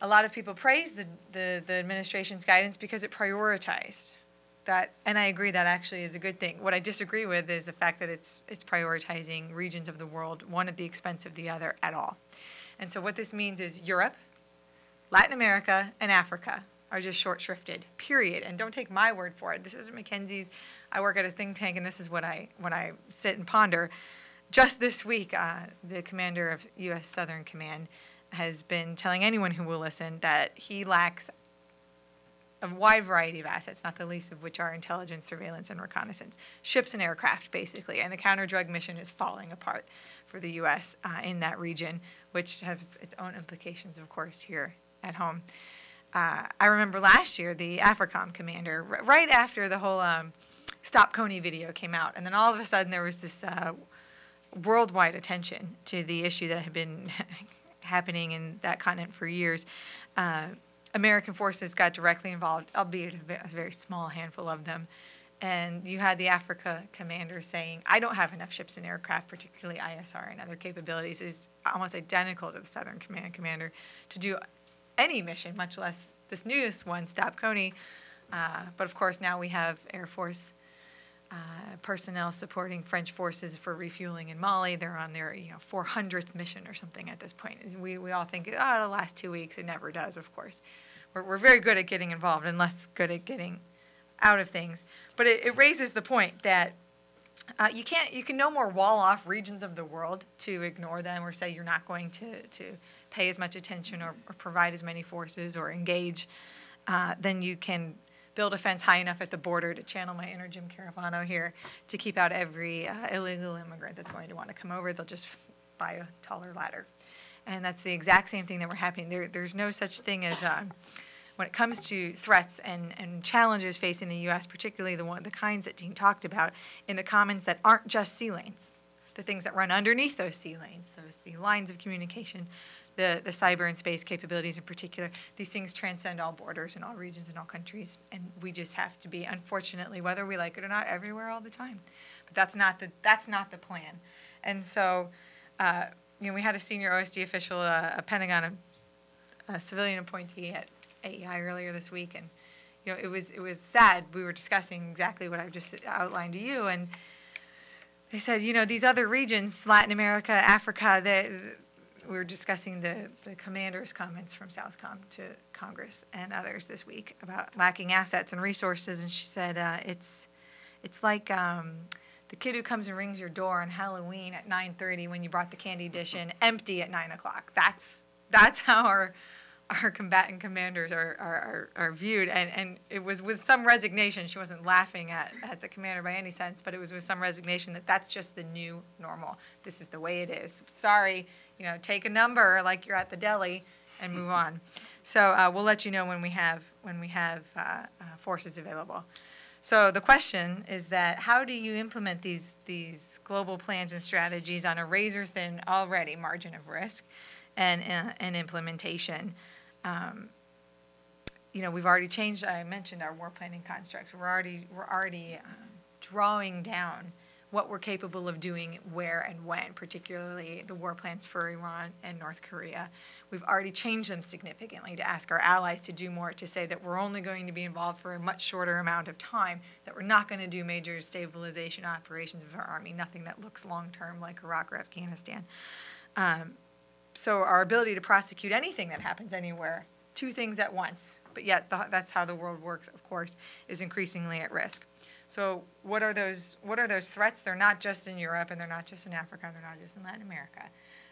[SPEAKER 7] A lot of people praise the administration's guidance because it prioritized that, and I agree that actually is a good thing. What I disagree with is the fact that it's prioritizing regions of the world, one at the expense of the other at all. And so what this means is Europe, Latin America, and Africa are just short shrifted, period. And don't take my word for it. This isn't McKinsey's. I work at a think tank, and this is what I sit and ponder. Just this week, the commander of U.S. Southern Command has been telling anyone who will listen that he lacks a wide variety of assets, not the least of which are intelligence, surveillance, and reconnaissance. Ships and aircraft, basically. And the counter-drug mission is falling apart for the U.S. In that region, which has its own implications, of course, here at home. I remember last year, the AFRICOM commander, right after the whole Stop Coney video came out, and then all of a sudden there was this worldwide attention to the issue that had been happening in that continent for years. American forces got directly involved, albeit a very small handful of them. And you had the Africa commander saying, I don't have enough ships and aircraft, particularly ISR and other capabilities, is almost identical to the Southern Command commander to do any mission, much less this newest one, Stop Coney. But of course, now we have Air Force personnel supporting French forces for refueling in Mali. They're on their 400th mission or something at this point. We all think, oh, it'll last 2 weeks. It never does, of course. We're very good at getting involved and less good at getting out of things. But it raises the point that you can no more wall off regions of the world to ignore them or say you're not going to pay as much attention or provide as many forces or engage than you can build a fence high enough at the border, to channel my inner Jim Caravano here, to keep out every illegal immigrant that's going to want to come over. They'll just buy a taller ladder. And that's the exact same thing that we're happening. There's no such thing as, when it comes to threats and challenges facing the U.S., particularly the kinds that Dean talked about in the commons that aren't just sea lanes, the things that run underneath those sea lanes, those sea lines of communication, the cyber and space capabilities in particular. These things transcend all borders and all regions and all countries, and we just have to be, unfortunately, whether we like it or not, everywhere all the time. But that's not the plan. And so, we had a senior OSD official, a Pentagon, a civilian appointee at AEI earlier this week, and it was sad. We were discussing exactly what I've just outlined to you, and they said, these other regions, Latin America, Africa, we were discussing the commander's comments from Southcom to Congress and others this week about lacking assets and resources, and she said it's like the kid who comes and rings your door on Halloween at 9:30 when you brought the candy dish in empty at 9 o'clock. That's how our combatant commanders are viewed, and it was with some resignation. She wasn't laughing at the commander by any sense, but it was with some resignation that that's just the new normal. This is the way it is. Sorry, take a number like you're at the deli and move on. So we'll let you know when we have forces available. So the question is that how do you implement these global plans and strategies on a razor-thin already margin of risk and implementation? We've already changed. I mentioned our war planning constructs. We're already drawing down what we're capable of doing where and when, particularly the war plans for Iran and North Korea. We've already changed them significantly to ask our allies to do more, to say that we're only going to be involved for a much shorter amount of time, that we're not going to do major stabilization operations with our army, nothing that looks long-term like Iraq or Afghanistan. So our ability to prosecute anything that happens anywhere, two things at once, but yet that's how the world works, of course, is increasingly at risk. So what are those threats? They're not just in Europe, and they're not just in Africa, they're not just in Latin America.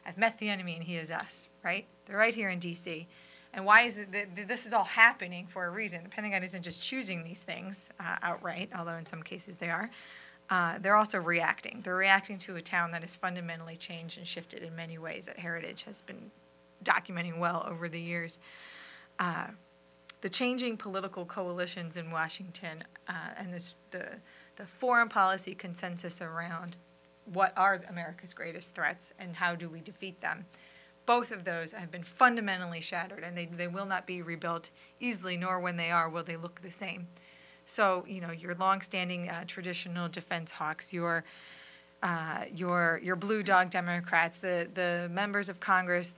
[SPEAKER 7] I've met the enemy, and he is us, right? They're right here in D.C. And why is it that this is all happening? For a reason. The Pentagon isn't just choosing these things outright, although in some cases they are. They're also reacting. They're reacting to a town that has fundamentally changed and shifted in many ways that Heritage has been documenting well over the years. The changing political coalitions in Washington and the foreign policy consensus around what are America's greatest threats and how do we defeat them, both of those have been fundamentally shattered, and they will not be rebuilt easily, nor when they are will they look the same. So, your longstanding traditional defense hawks, your blue dog Democrats, the members of Congress,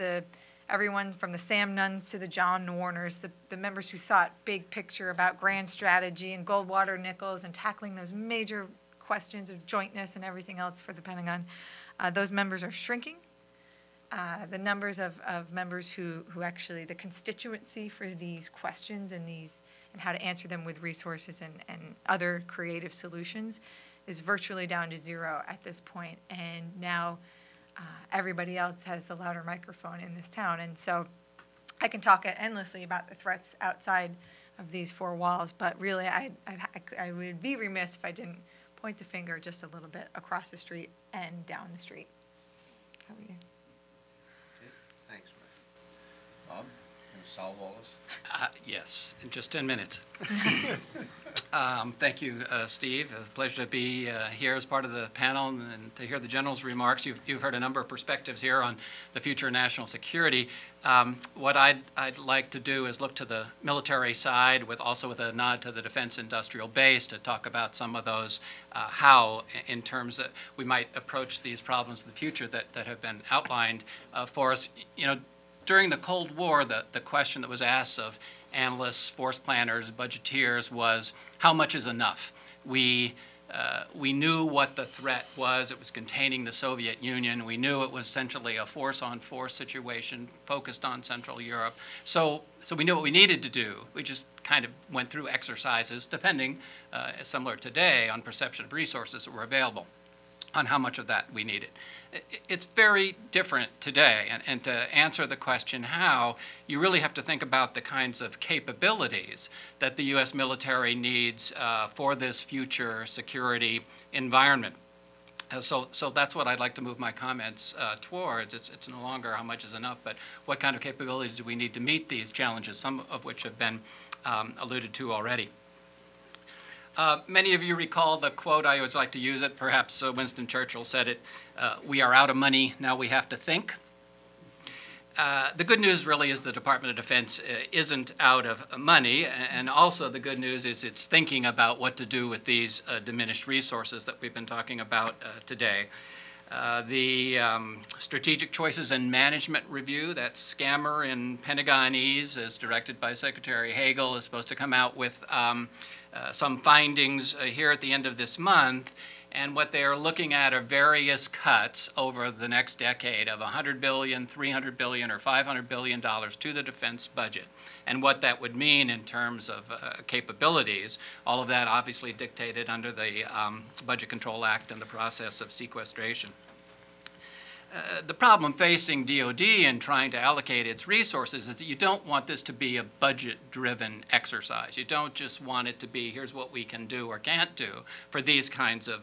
[SPEAKER 7] everyone from the Sam Nunns to the John Warners, the members who thought big picture about grand strategy and Goldwater Nichols and tackling those major questions of jointness and everything else for the Pentagon, those members are shrinking. the numbers of members who actually, the constituency for these questions and how to answer them with resources and other creative solutions is virtually down to zero at this point. And now everybody else has the louder microphone in this town. And so I can talk endlessly about the threats outside of these four walls, but really I would be remiss if I didn't point the finger just a little bit across the street and down the street. How are you?
[SPEAKER 2] Thanks, Ray. Bob, can you solve all this?
[SPEAKER 8] Yes, in just 10 minutes. Thank you, Steve. It's a pleasure to be here as part of the panel and to hear the General's remarks. You've heard a number of perspectives here on the future of national security. What I'd like to do is look to the military side with a nod to the defense industrial base to talk about some of those, how in terms of we might approach these problems in the future that have been outlined for us. You know, during the Cold War, the question that was asked of analysts, force planners, budgeteers was, how much is enough? We knew what the threat was. It was containing the Soviet Union. We knew it was essentially a force-on-force situation focused on Central Europe. So we knew what we needed to do. We just kind of went through exercises, depending, similar today, on perception of resources that were available, on how much of that we needed. It's very different today, and to answer the question how, you really have to think about the kinds of capabilities that the U.S. military needs for this future security environment. So that's what I'd like to move my comments towards. It's no longer how much is enough, but what kind of capabilities do we need to meet these challenges, some of which have been alluded to already. Many of you recall the quote, I always like to use it, perhaps Winston Churchill said it, we are out of money, now we have to think. The good news really is the Department of Defense isn't out of money, and also the good news is it's thinking about what to do with these diminished resources that we've been talking about today. The Strategic Choices and Management Review, that scammer in Pentagonese, as directed by Secretary Hagel, is supposed to come out with some findings here at the end of this month, and what they are looking at are various cuts over the next decade of $100 billion, $300 billion, or $500 billion to the defense budget, and what that would mean in terms of capabilities. All of that obviously dictated under the Budget Control Act and the process of sequestration. The problem facing DOD in trying to allocate its resources is that you don't want this to be a budget-driven exercise. You don't just want it to be, here's what we can do or can't do for these kinds of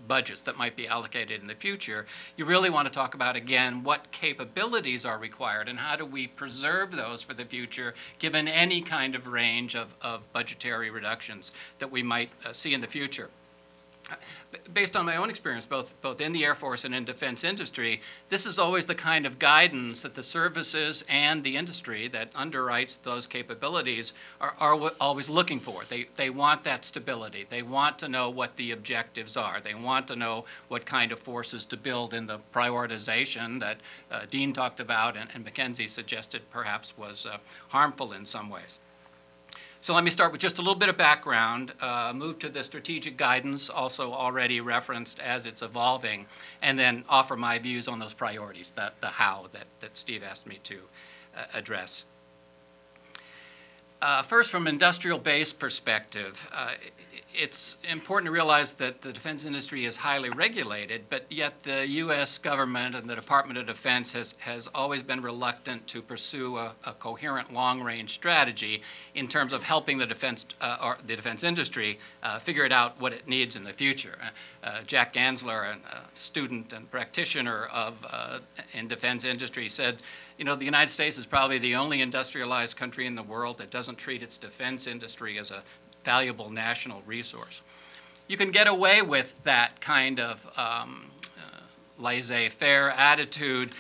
[SPEAKER 8] budgets that might be allocated in the future. You really want to talk about, again, what capabilities are required and how do we preserve those for the future given any kind of range of budgetary reductions that we might see in the future. Based on my own experience, both in the Air Force and in defense industry, this is always the kind of guidance that the services and the industry that underwrites those capabilities are always looking for. They want that stability. They want to know what the objectives are. They want to know what kind of forces to build in the prioritization that Dean talked about and Mackenzie suggested perhaps was harmful in some ways. So let me start with just a little bit of background, move to the strategic guidance, also already referenced as it's evolving, and then offer my views on those priorities, the how that Steve asked me to address. First, from an industrial-based perspective, it's important to realize that the defense industry is highly regulated, but yet the U.S. government and the Department of Defense has always been reluctant to pursue a coherent long-range strategy in terms of helping the defense industry figure it out what it needs in the future. Jack Gansler, a student and practitioner in defense industry, said, you know, the United States is probably the only industrialized country in the world that doesn't treat its defense industry as a valuable national resource. You can get away with that kind of laissez-faire attitude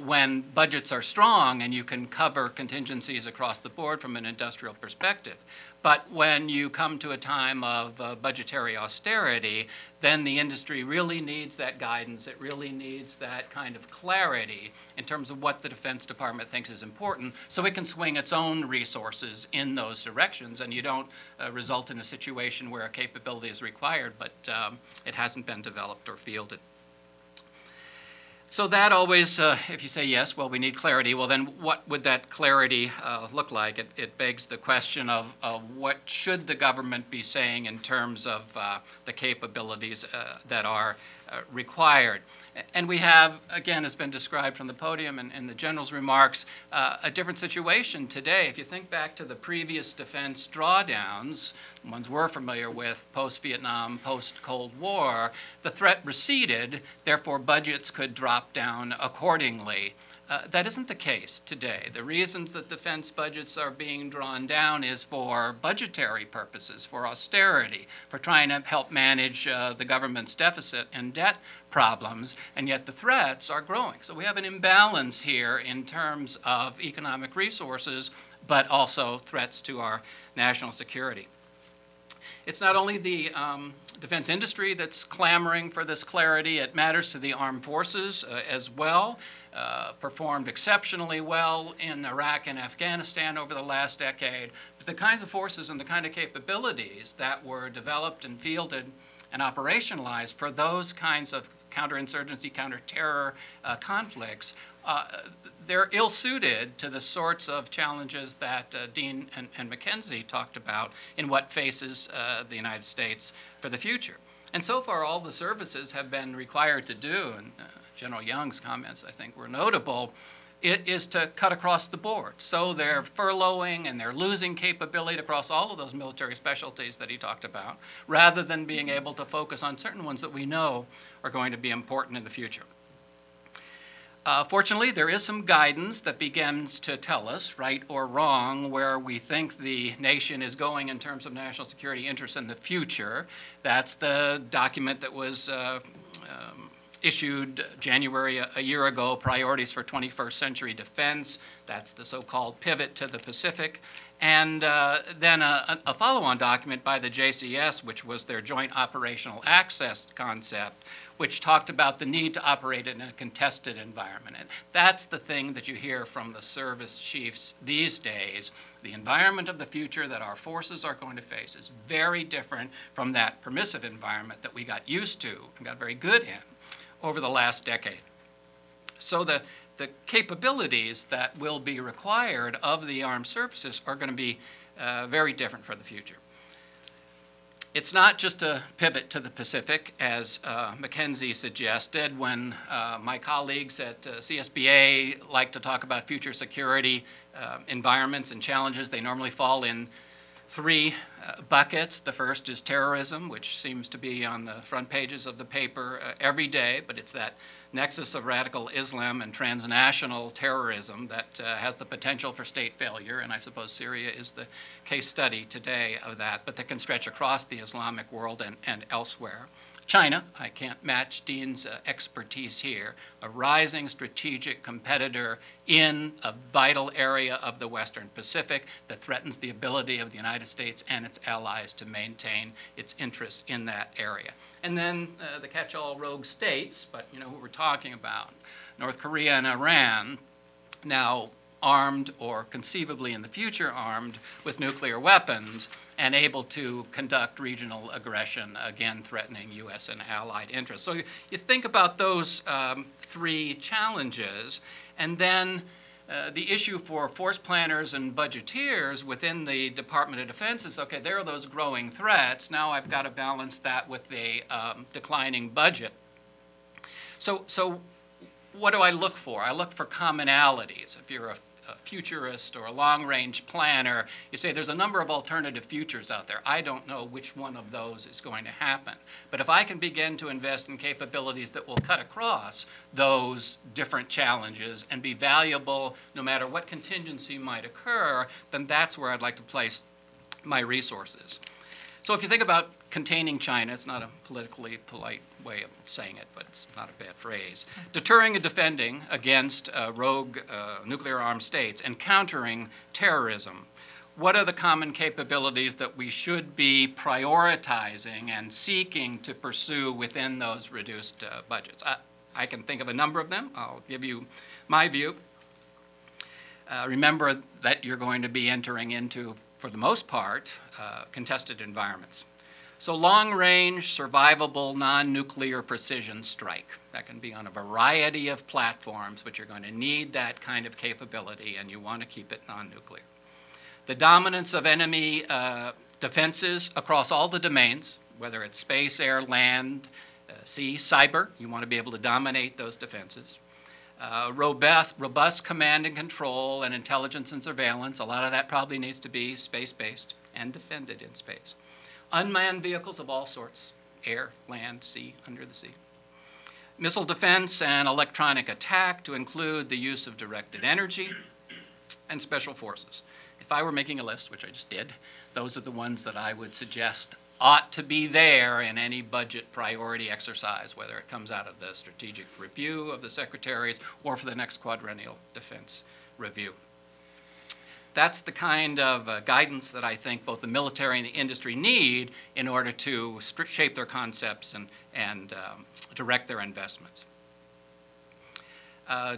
[SPEAKER 8] when budgets are strong and you can cover contingencies across the board from an industrial perspective. But when you come to a time of budgetary austerity, then the industry really needs that guidance. It really needs that kind of clarity in terms of what the Defense Department thinks is important so it can swing its own resources in those directions, and you don't result in a situation where a capability is required but it hasn't been developed or fielded. So that always, if you say yes, well, we need clarity, well, then what would that clarity look like? It begs the question of what should the government be saying in terms of the capabilities that are required. And we have, again, as been described from the podium and in the General's remarks, a different situation today. If you think back to the previous defense drawdowns, ones we're familiar with, post-Vietnam, post-Cold War, the threat receded, therefore budgets could drop down accordingly. That isn't the case today. The reasons that defense budgets are being drawn down is for budgetary purposes, for austerity, for trying to help manage the government's deficit and debt problems, and yet the threats are growing. So we have an imbalance here in terms of economic resources, but also threats to our national security. It's not only the defense industry that's clamoring for this clarity, it matters to the armed forces as well. Performed exceptionally well in Iraq and Afghanistan over the last decade. But the kinds of forces and the kind of capabilities that were developed and fielded and operationalized for those kinds of counterinsurgency, counter-terror conflicts, they're ill-suited to the sorts of challenges that Dean and Mackenzie talked about in what faces the United States for the future. And so far, all the services have been required to do, and General Young's comments, I think, were notable, it is to cut across the board. So they're furloughing and they're losing capability across all of those military specialties that he talked about, rather than being able to focus on certain ones that we know are going to be important in the future. Fortunately, there is some guidance that begins to tell us, right or wrong, where we think the nation is going in terms of national security interests in the future. That's the document that was issued January a year ago, Priorities for 21st Century Defense. That's the so-called pivot to the Pacific. And then a follow-on document by the JCS, which was their Joint Operational Access concept, which talked about the need to operate in a contested environment. And that's the thing that you hear from the service chiefs these days. The environment of the future that our forces are going to face is very different from that permissive environment that we got used to and got very good in over the last decade. So the capabilities that will be required of the armed services are going to be very different for the future. It's not just a pivot to the Pacific, as Mackenzie suggested, when my colleagues at CSBA like to talk about future security environments and challenges. They normally fall in three buckets. The first is terrorism, which seems to be on the front pages of the paper every day, but it's that nexus of radical Islam and transnational terrorism that has the potential for state failure, and I suppose Syria is the case study today of that, but that can stretch across the Islamic world and elsewhere. China, I can't match Dean's expertise here, a rising strategic competitor in a vital area of the Western Pacific that threatens the ability of the United States and its allies to maintain its interests in that area. And then the catch-all rogue states, but you know who we're talking about, North Korea and Iran, now armed or conceivably in the future armed with nuclear weapons and able to conduct regional aggression, again threatening U.S. and allied interests. So you think about those three challenges, and then the issue for force planners and budgeteers within the Department of Defense is, okay, there are those growing threats. Now I've got to balance that with the declining budget. So what do I look for? I look for commonalities. If you're a futurist or a long-range planner, you say there's a number of alternative futures out there. I don't know which one of those is going to happen. But if I can begin to invest in capabilities that will cut across those different challenges and be valuable no matter what contingency might occur, then that's where I'd like to place my resources. So if you think about containing China, it's not a politically polite way of saying it, but it's not a bad phrase. Deterring and defending against rogue nuclear armed states and countering terrorism. What are the common capabilities that we should be prioritizing and seeking to pursue within those reduced budgets? I can think of a number of them. I'll give you my view. Remember that you're going to be entering into, for the most part, contested environments. So long-range, survivable, non-nuclear precision strike. That can be on a variety of platforms, but you're going to need that kind of capability, and you want to keep it non-nuclear. The dominance of enemy defenses across all the domains, whether it's space, air, land, sea, cyber, you want to be able to dominate those defenses. Robust command and control and intelligence and surveillance. A lot of that probably needs to be space-based and defended in space. Unmanned vehicles of all sorts, air, land, sea, under the sea. Missile defense and electronic attack to include the use of directed energy and special forces. If I were making a list, which I just did, those are the ones that I would suggest ought to be there in any budget priority exercise, whether it comes out of the strategic review of the secretaries or for the next quadrennial defense review. That's the kind of guidance that I think both the military and the industry need in order to shape their concepts and direct their investments.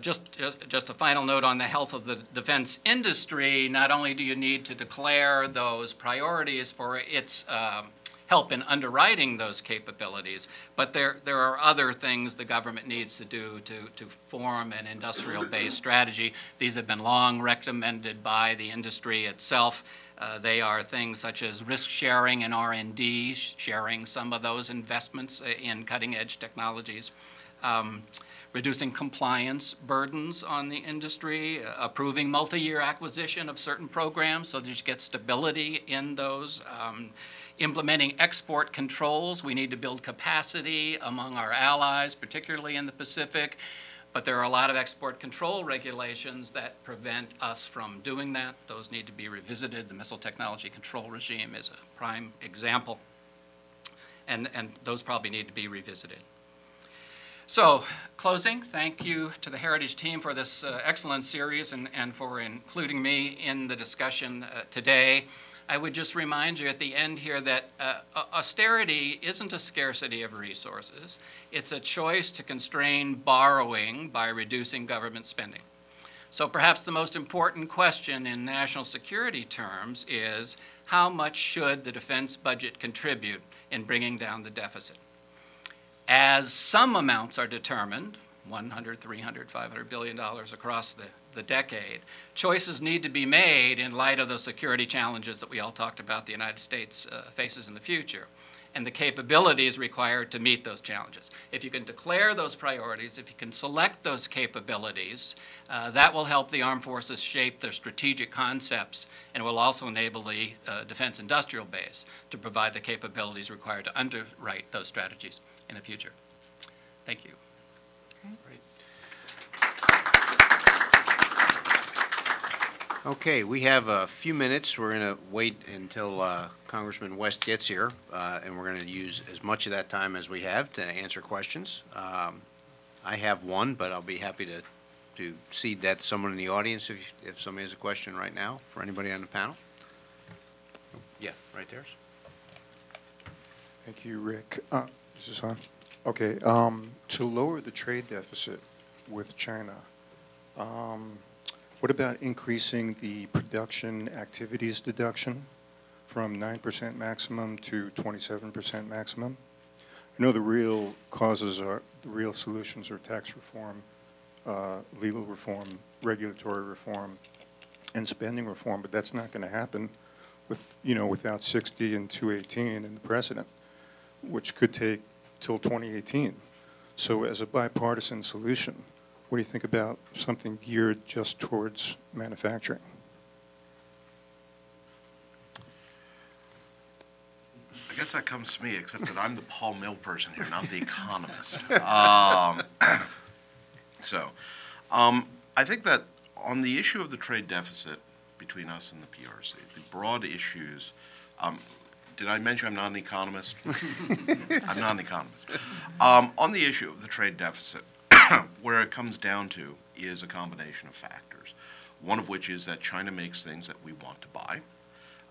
[SPEAKER 8] Just a final note on the health of the defense industry. Not only do you need to declare those priorities for its help in underwriting those capabilities, but there are other things the government needs to do to form an industrial-based strategy. These have been long recommended by the industry itself. They are things such as risk sharing and R&D, sharing some of those investments in cutting-edge technologies. Reducing compliance burdens on the industry, approving multi-year acquisition of certain programs so that you get stability in those, implementing export controls. We need to build capacity among our allies, particularly in the Pacific, but there are a lot of export control regulations that prevent us from doing that. Those need to be revisited. The missile technology control regime is a prime example, and those probably need to be revisited. So, closing, thank you to the Heritage team for this excellent series and for including me in the discussion today. I would just remind you at the end here that austerity isn't a scarcity of resources. It's a choice to constrain borrowing by reducing government spending. So perhaps the most important question in national security terms is how much should the defense budget contribute in bringing down the deficit? As some amounts are determined, $100, $300, $500 billion across the decade, choices need to be made in light of the security challenges that we all talked about the United States faces in the future, and the capabilities required to meet those challenges. If you can declare those priorities, if you can select those capabilities, that will help the armed forces shape their strategic concepts, and will also enable the defense industrial base to provide the capabilities required to underwrite those strategies in the future. Thank you.
[SPEAKER 2] Okay, we have a few minutes. We're going to wait until Congressman West gets here, and we're going to use as much of that time as we have to answer questions. I have one, but I'll be happy to cede that to someone in the audience if somebody has a question right now for anybody on the panel. Yeah, right there.
[SPEAKER 9] Thank you, Rick. Is this on? Okay. To lower the trade deficit with China, what about increasing the production activities deduction from 9% maximum to 27% maximum? I know the real solutions are tax reform, legal reform, regulatory reform, and spending reform, but that's not going to happen without 60 and 218 in the precedent, which could take till 2018. So as a bipartisan solution, what do you think about something geared just towards manufacturing?
[SPEAKER 6] I guess that comes to me, except that I'm the Paul Mill person here, not the economist. I think that on the issue of the trade deficit between us and the PRC, the broad issues, did I mention I'm not an economist? I'm not an economist. On the issue of the trade deficit, where it comes down to is a combination of factors, one of which is that China makes things that we want to buy.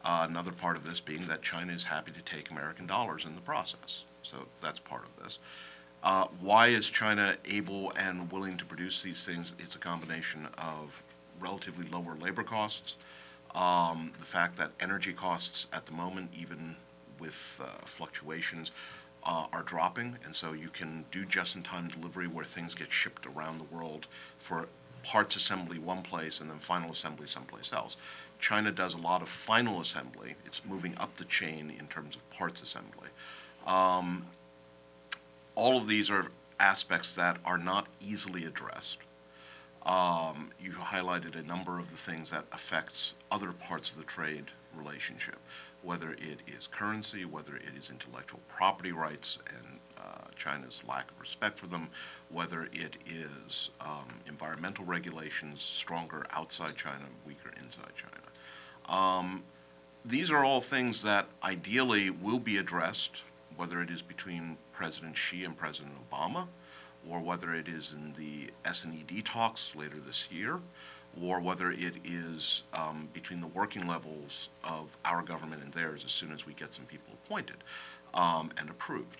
[SPEAKER 6] Another part of this being that China is happy to take American dollars in the process. So that's part of this. Why is China able and willing to produce these things? It's a combination of relatively lower labor costs, the fact that energy costs at the moment, even with fluctuations are dropping, and so you can do just-in-time delivery where things get shipped around the world for parts assembly one place and then final assembly someplace else. China does a lot of final assembly. It's moving up the chain in terms of parts assembly. All of these are aspects that are not easily addressed. You highlighted a number of the things that affects other parts of the trade relationship, whether it is currency, whether it is intellectual property rights and China's lack of respect for them, whether it is environmental regulations, stronger outside China, weaker inside China. These are all things that ideally will be addressed, whether it is between President Xi and President Obama, or whether it is in the S&ED talks later this year, or whether it is between the working levels of our government and theirs as soon as we get some people appointed and approved.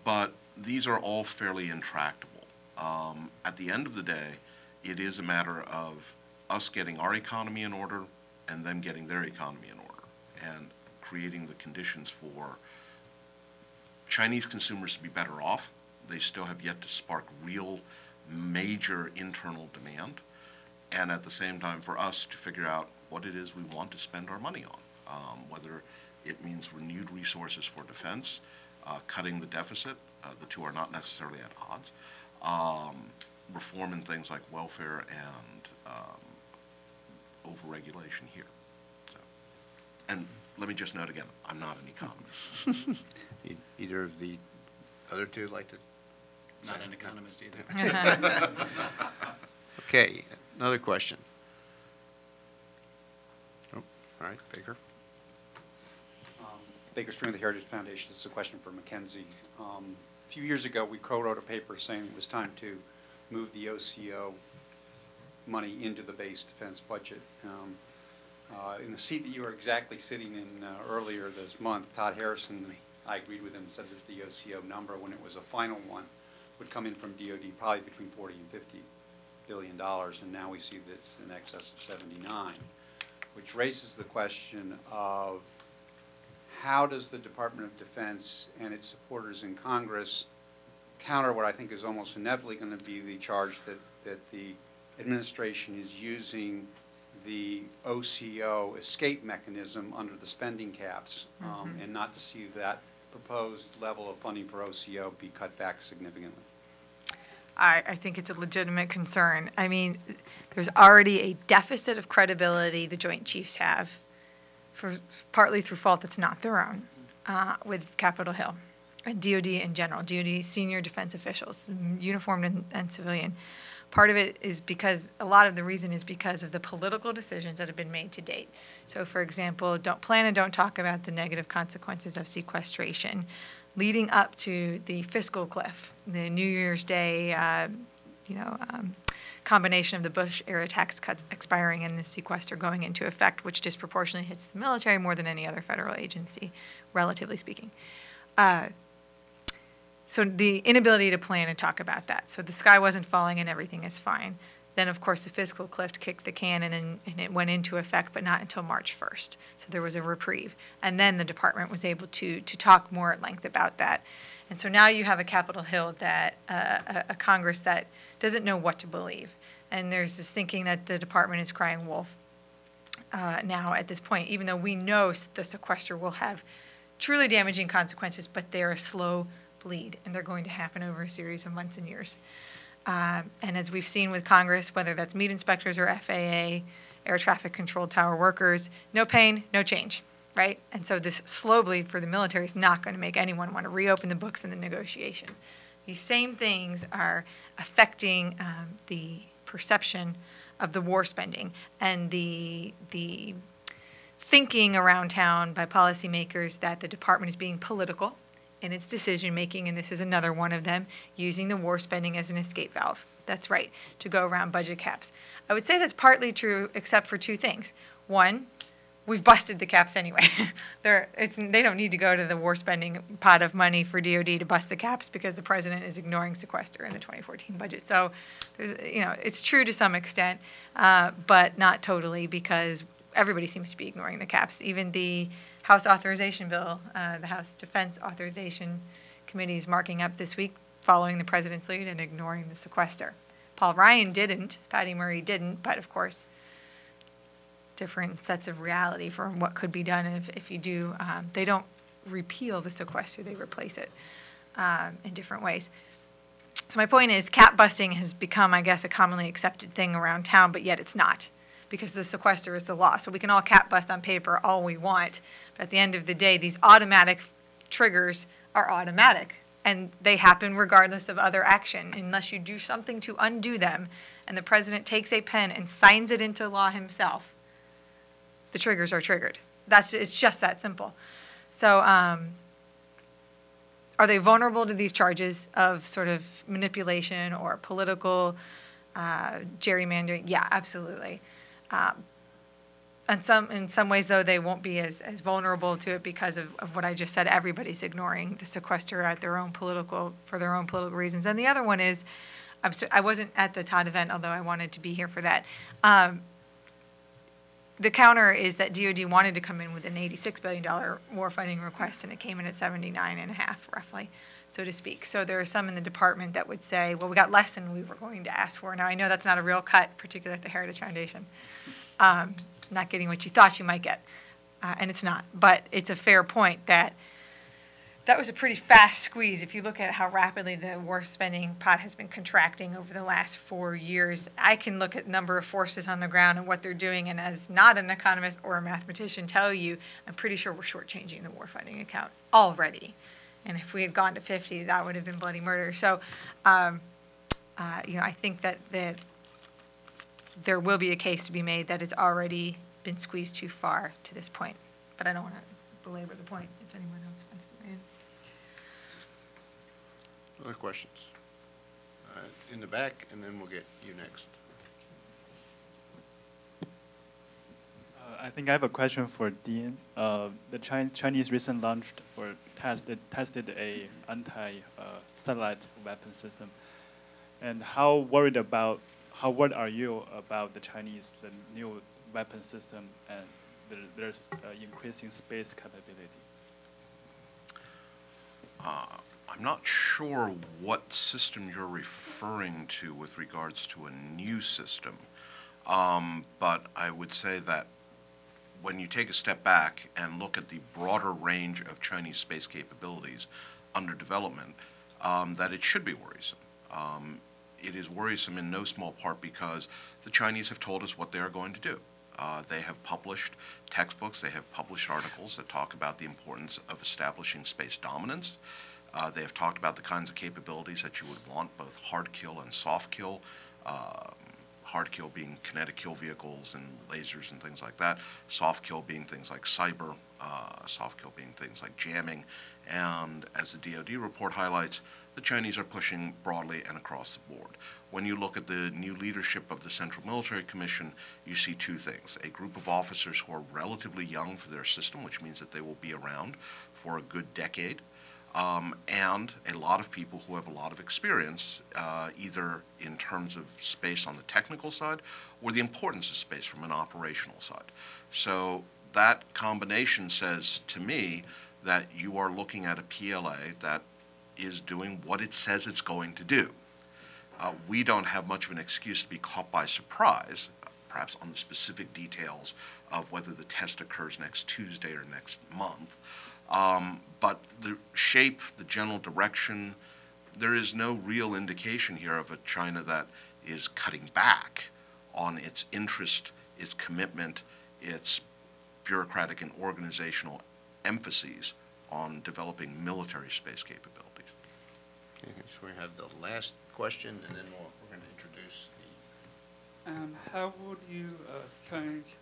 [SPEAKER 6] But these are all fairly intractable. At the end of the day, it is a matter of us getting our economy in order and them getting their economy in order and creating the conditions for Chinese consumers to be better off. They still have yet to spark real major internal demand, and at the same time for us to figure out what it is we want to spend our money on, whether it means renewed resources for defense, cutting the deficit, the two are not necessarily at odds, reform in things like welfare and overregulation here. So, and let me just note again, I'm not an economist.
[SPEAKER 2] Either of the other two like to?
[SPEAKER 8] Not an economist either.
[SPEAKER 2] Okay, another question. Oh, all right, Baker.
[SPEAKER 10] Baker Spring of the Heritage Foundation. This is a question for Mackenzie. A few years ago, we co-wrote a paper saying it was time to move the OCO money into the base defense budget. In the seat that you were exactly sitting in earlier this month, Todd Harrison, I agreed with him, said that the OCO number, when it was a final one, would come in from DOD probably between 40 and 50 billion dollars, and now we see that it's in excess of 79, which raises the question of how does the Department of Defense and its supporters in Congress counter what I think is almost inevitably going to be the charge that the administration is using the OCO escape mechanism under the spending caps, and not to see that proposed level of funding for OCO be cut back significantly.
[SPEAKER 7] I think it's a legitimate concern. I mean, there's already a deficit of credibility the Joint Chiefs have, partly through fault that's not their own, with Capitol Hill and DOD in general, DOD senior defense officials, uniformed and civilian. Part of it is because, a lot of the reason is because of the political decisions that have been made to date. So, for example, don't talk about the negative consequences of sequestration. Leading up to the fiscal cliff, the New Year's Day, combination of the Bush-era tax cuts expiring and the sequester going into effect, which disproportionately hits the military more than any other federal agency, relatively speaking. So the inability to plan and talk about that. So the sky wasn't falling and everything is fine. Then, of course, the fiscal cliff kicked the can and it went into effect, but not until March 1st. So there was a reprieve. And then the department was able to talk more at length about that. And so now you have a Capitol Hill that, a Congress that doesn't know what to believe. And there's this thinking that the department is crying wolf now at this point, even though we know the sequester will have truly damaging consequences, but they're a slow bleed, and they're going to happen over a series of months and years. And as we've seen with Congress, whether that's meat inspectors or FAA, air traffic control tower workers, no pain, no change, right? And so this slow bleed for the military is not going to make anyone want to reopen the books in the negotiations. These same things are affecting the perception of the war spending and the thinking around town by policymakers that the department is being political in its decision-making, and this is another one of them, using the war spending as an escape valve. That's right, to go around budget caps. I would say that's partly true, except for two things. One, we've busted the caps anyway. They don't need to go to the war spending pot of money for DOD to bust the caps because the president is ignoring sequester in the 2014 budget. So there's, it's true to some extent, but not totally, because everybody seems to be ignoring the caps. Even the House authorization bill, the House Defense Authorization Committee is marking up this week, following the president's lead and ignoring the sequester. Paul Ryan didn't, Patty Murray didn't, but of course, different sets of reality for what could be done if you do. They don't repeal the sequester, they replace it in different ways. So my point is, cap busting has become, I guess, a commonly accepted thing around town, but yet it's not, because the sequester is the law. So we can all cap bust on paper all we want, but at the end of the day, these automatic triggers are automatic, and they happen regardless of other action, unless you do something to undo them, and the president takes a pen and signs it into law himself. The triggers are triggered. It's just that simple. So are they vulnerable to these charges of sort of manipulation or political gerrymandering? Yeah, absolutely. In some ways, though, they won't be as vulnerable to it because of what I just said. Everybody's ignoring the sequester for their own political reasons. And the other one is, I wasn't at the Todd event, although I wanted to be here for that. The counter is that DOD wanted to come in with an $86 billion war funding request, and it came in at 79.5, roughly, so to speak. So there are some in the department that would say, well, we got less than we were going to ask for. Now, I know that's not a real cut, particularly at the Heritage Foundation. Not getting what you thought you might get, and it's not. But it's a fair point that that was a pretty fast squeeze. If you look at how rapidly the war spending pot has been contracting over the last 4 years, I can look at number of forces on the ground and what they're doing, and as not an economist or a mathematician tell you, I'm pretty sure we're shortchanging the war funding account already. And if we had gone to 50, that would have been bloody murder. So, I think that there will be a case to be made that it's already been squeezed too far to this point. But I don't want to belabor the point if anyone else wants to weigh in.
[SPEAKER 2] Other questions? In the back, and then we'll get you next.
[SPEAKER 11] I think I have a question for Dean. The Chinese recently launched or tested a anti-satellite weapon system. And how worried are you about the new weapon system and there's increasing space capability?
[SPEAKER 6] I'm not sure what system you're referring to with regards to a new system, but I would say that when you take a step back and look at the broader range of Chinese space capabilities under development, that it should be worrisome. It is worrisome in no small part because the Chinese have told us what they are going to do. They have published textbooks, they have published articles that talk about the importance of establishing space dominance. They have talked about the kinds of capabilities that you would want, both hard kill and soft kill. Hard kill being kinetic kill vehicles and lasers and things like that. Soft kill being things like cyber. Soft kill being things like jamming. And as the DoD report highlights, the Chinese are pushing broadly and across the board. When you look at the new leadership of the Central Military Commission, you see two things. A group of officers who are relatively young for their system, which means that they will be around for a good decade. And a lot of people who have a lot of experience, either in terms of space on the technical side or the importance of space from an operational side. So that combination says to me that you are looking at a PLA that is doing what it says it's going to do. We don't have much of an excuse to be caught by surprise, perhaps on the specific details of whether the test occurs next Tuesday or next month. But the shape, the general direction, there is no real indication here of a China that is cutting back on its interest, its commitment, its bureaucratic and organizational emphases on developing military space capabilities.
[SPEAKER 2] Okay, so we have the last question, and then we're going to introduce the...
[SPEAKER 12] How would you change...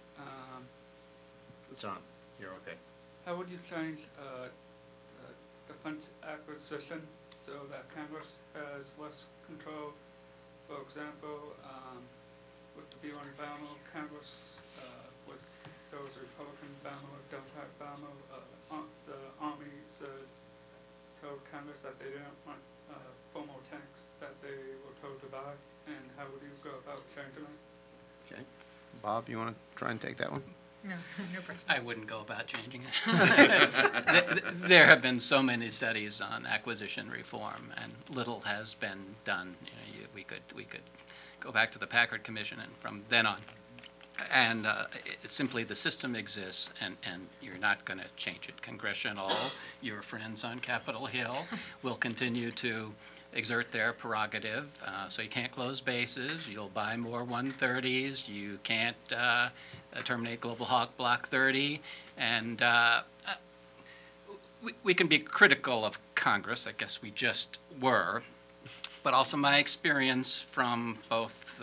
[SPEAKER 2] It's on. You're okay.
[SPEAKER 12] How would you change defense acquisition so that Congress has less control? For example, with the B-1 bomber, Congress, with those Republican bomber, Democrat bomber, the Army's told Congress that they didn't want formal tanks that they were told to buy, and how would you go about changing it?
[SPEAKER 2] Okay. Bob, you want to try and take that one?
[SPEAKER 7] No, no pressure.
[SPEAKER 8] I wouldn't go about changing it. There have been so many studies on acquisition reform, and little has been done. You know, we could go back to the Packard Commission and from then on. And it's simply the system exists, and you're not going to change it. Congressional, your friends on Capitol Hill, will continue to exert their prerogative. So you can't close bases. You'll buy more 130s. You can't terminate Global Hawk Block 30. And we can be critical of Congress. I guess we just were. But also my experience from both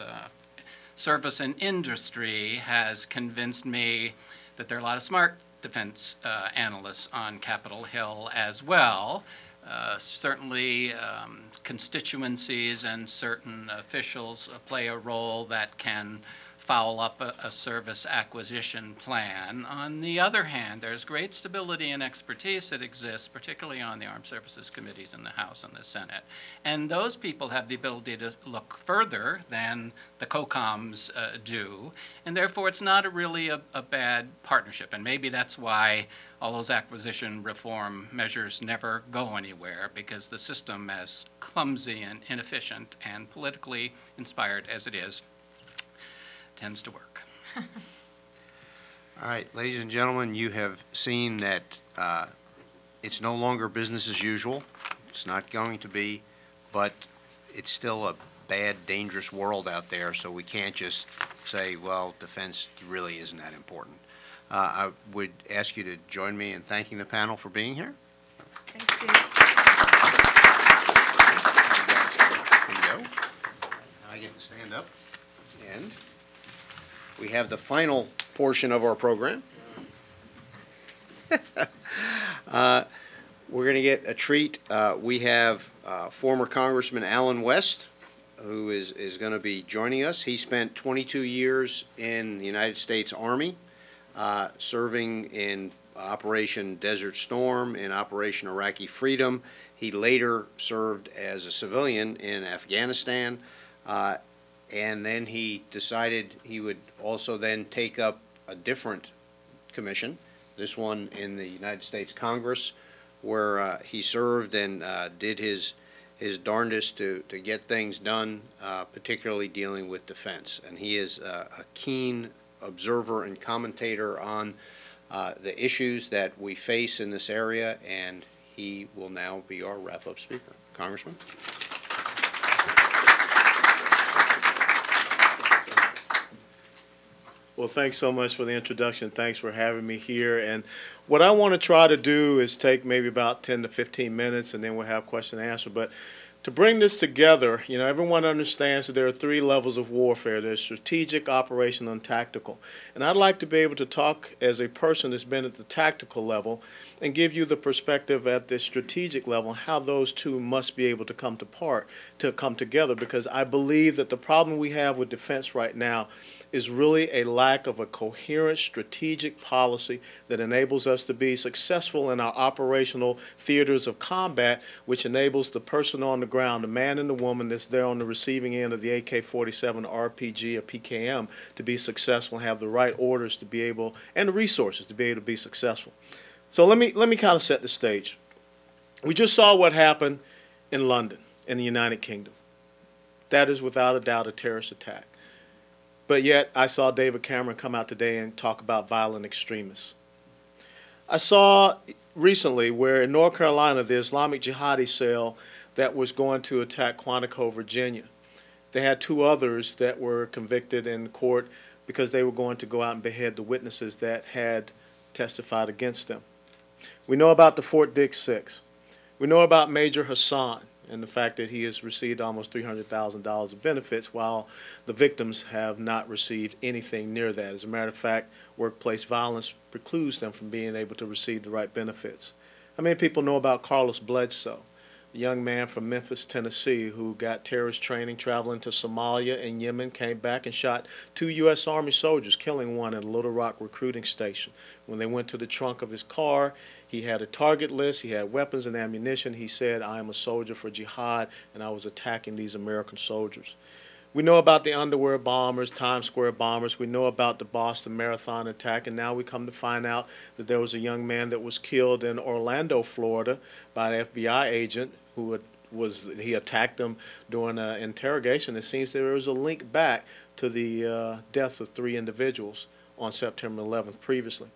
[SPEAKER 8] service and industry has convinced me that there are a lot of smart defense analysts on Capitol Hill as well. Certainly constituencies and certain officials play a role that can foul up a service acquisition plan. On the other hand, there's great stability and expertise that exists, particularly on the Armed Services Committees in the House and the Senate. And those people have the ability to look further than the COCOMs do, and therefore it's not really a bad partnership. And maybe that's why all those acquisition reform measures never go anywhere, because the system, as clumsy and inefficient and politically inspired as it is, tends to work.
[SPEAKER 2] All right, ladies and gentlemen, you have seen that it's no longer business as usual. It's not going to be, but it's still a bad, dangerous world out there, so we can't just say, well, defense really isn't that important. I would ask you to join me in thanking the panel for being here.
[SPEAKER 7] Thank you.
[SPEAKER 2] There you go. Now I get to stand up, and we have the final portion of our program. We're going to get a treat. We have former Congressman Alan West, who is going to be joining us. He spent 22 years in the United States Army, serving in Operation Desert Storm, in Operation Iraqi Freedom. He later served as a civilian in Afghanistan. And then he decided he would also then take up a different commission, this one in the United States Congress, where he served and did his darndest to get things done, particularly dealing with defense. And he is a keen observer and commentator on the issues that we face in this area, and he will now be our wrap-up speaker. Congressman?
[SPEAKER 13] Well, thanks so much for the introduction. Thanks for having me here. And what I want to try to do is take maybe about 10 to 15 minutes, and then we'll have question and answer. But to bring this together, you know, everyone understands that there are 3 levels of warfare. There's strategic, operational, and tactical. And I'd like to be able to talk as a person that's been at the tactical level and give you the perspective at the strategic level, how those two must be able to come together, because I believe that the problem we have with defense right now is really a lack of a coherent strategic policy that enables us to be successful in our operational theaters of combat, which enables the person on the ground, the man and the woman that's there on the receiving end of the AK-47 RPG or PKM, to be successful and have the right orders to be able, and the resources to be able to be successful. So let me kind of set the stage. We just saw what happened in London, in the United Kingdom. That is without a doubt a terrorist attack. But yet, I saw David Cameron come out today and talk about violent extremists. I saw recently where in North Carolina, the Islamic Jihadi cell that was going to attack Quantico, Virginia. They had 2 others that were convicted in court because they were going to go out and behead the witnesses that had testified against them. We know about the Fort Dix 6. We know about Major Hassan and the fact that he has received almost $300,000 of benefits, while the victims have not received anything near that. As a matter of fact, workplace violence precludes them from being able to receive the right benefits. How many people know about Carlos Bledsoe, a young man from Memphis, Tennessee, who got terrorist training traveling to Somalia and Yemen, came back and shot 2 U.S. Army soldiers, killing one at a Little Rock recruiting station. When they went to the trunk of his car, he had a target list, he had weapons and ammunition. He said, I am a soldier for jihad, and I was attacking these American soldiers. We know about the underwear bombers, Times Square bombers. We know about the Boston Marathon attack, and now we come to find out that there was a young man that was killed in Orlando, Florida, by an FBI agent who he attacked them during an interrogation. It seems there was a link back to the deaths of 3 individuals on September 11th previously.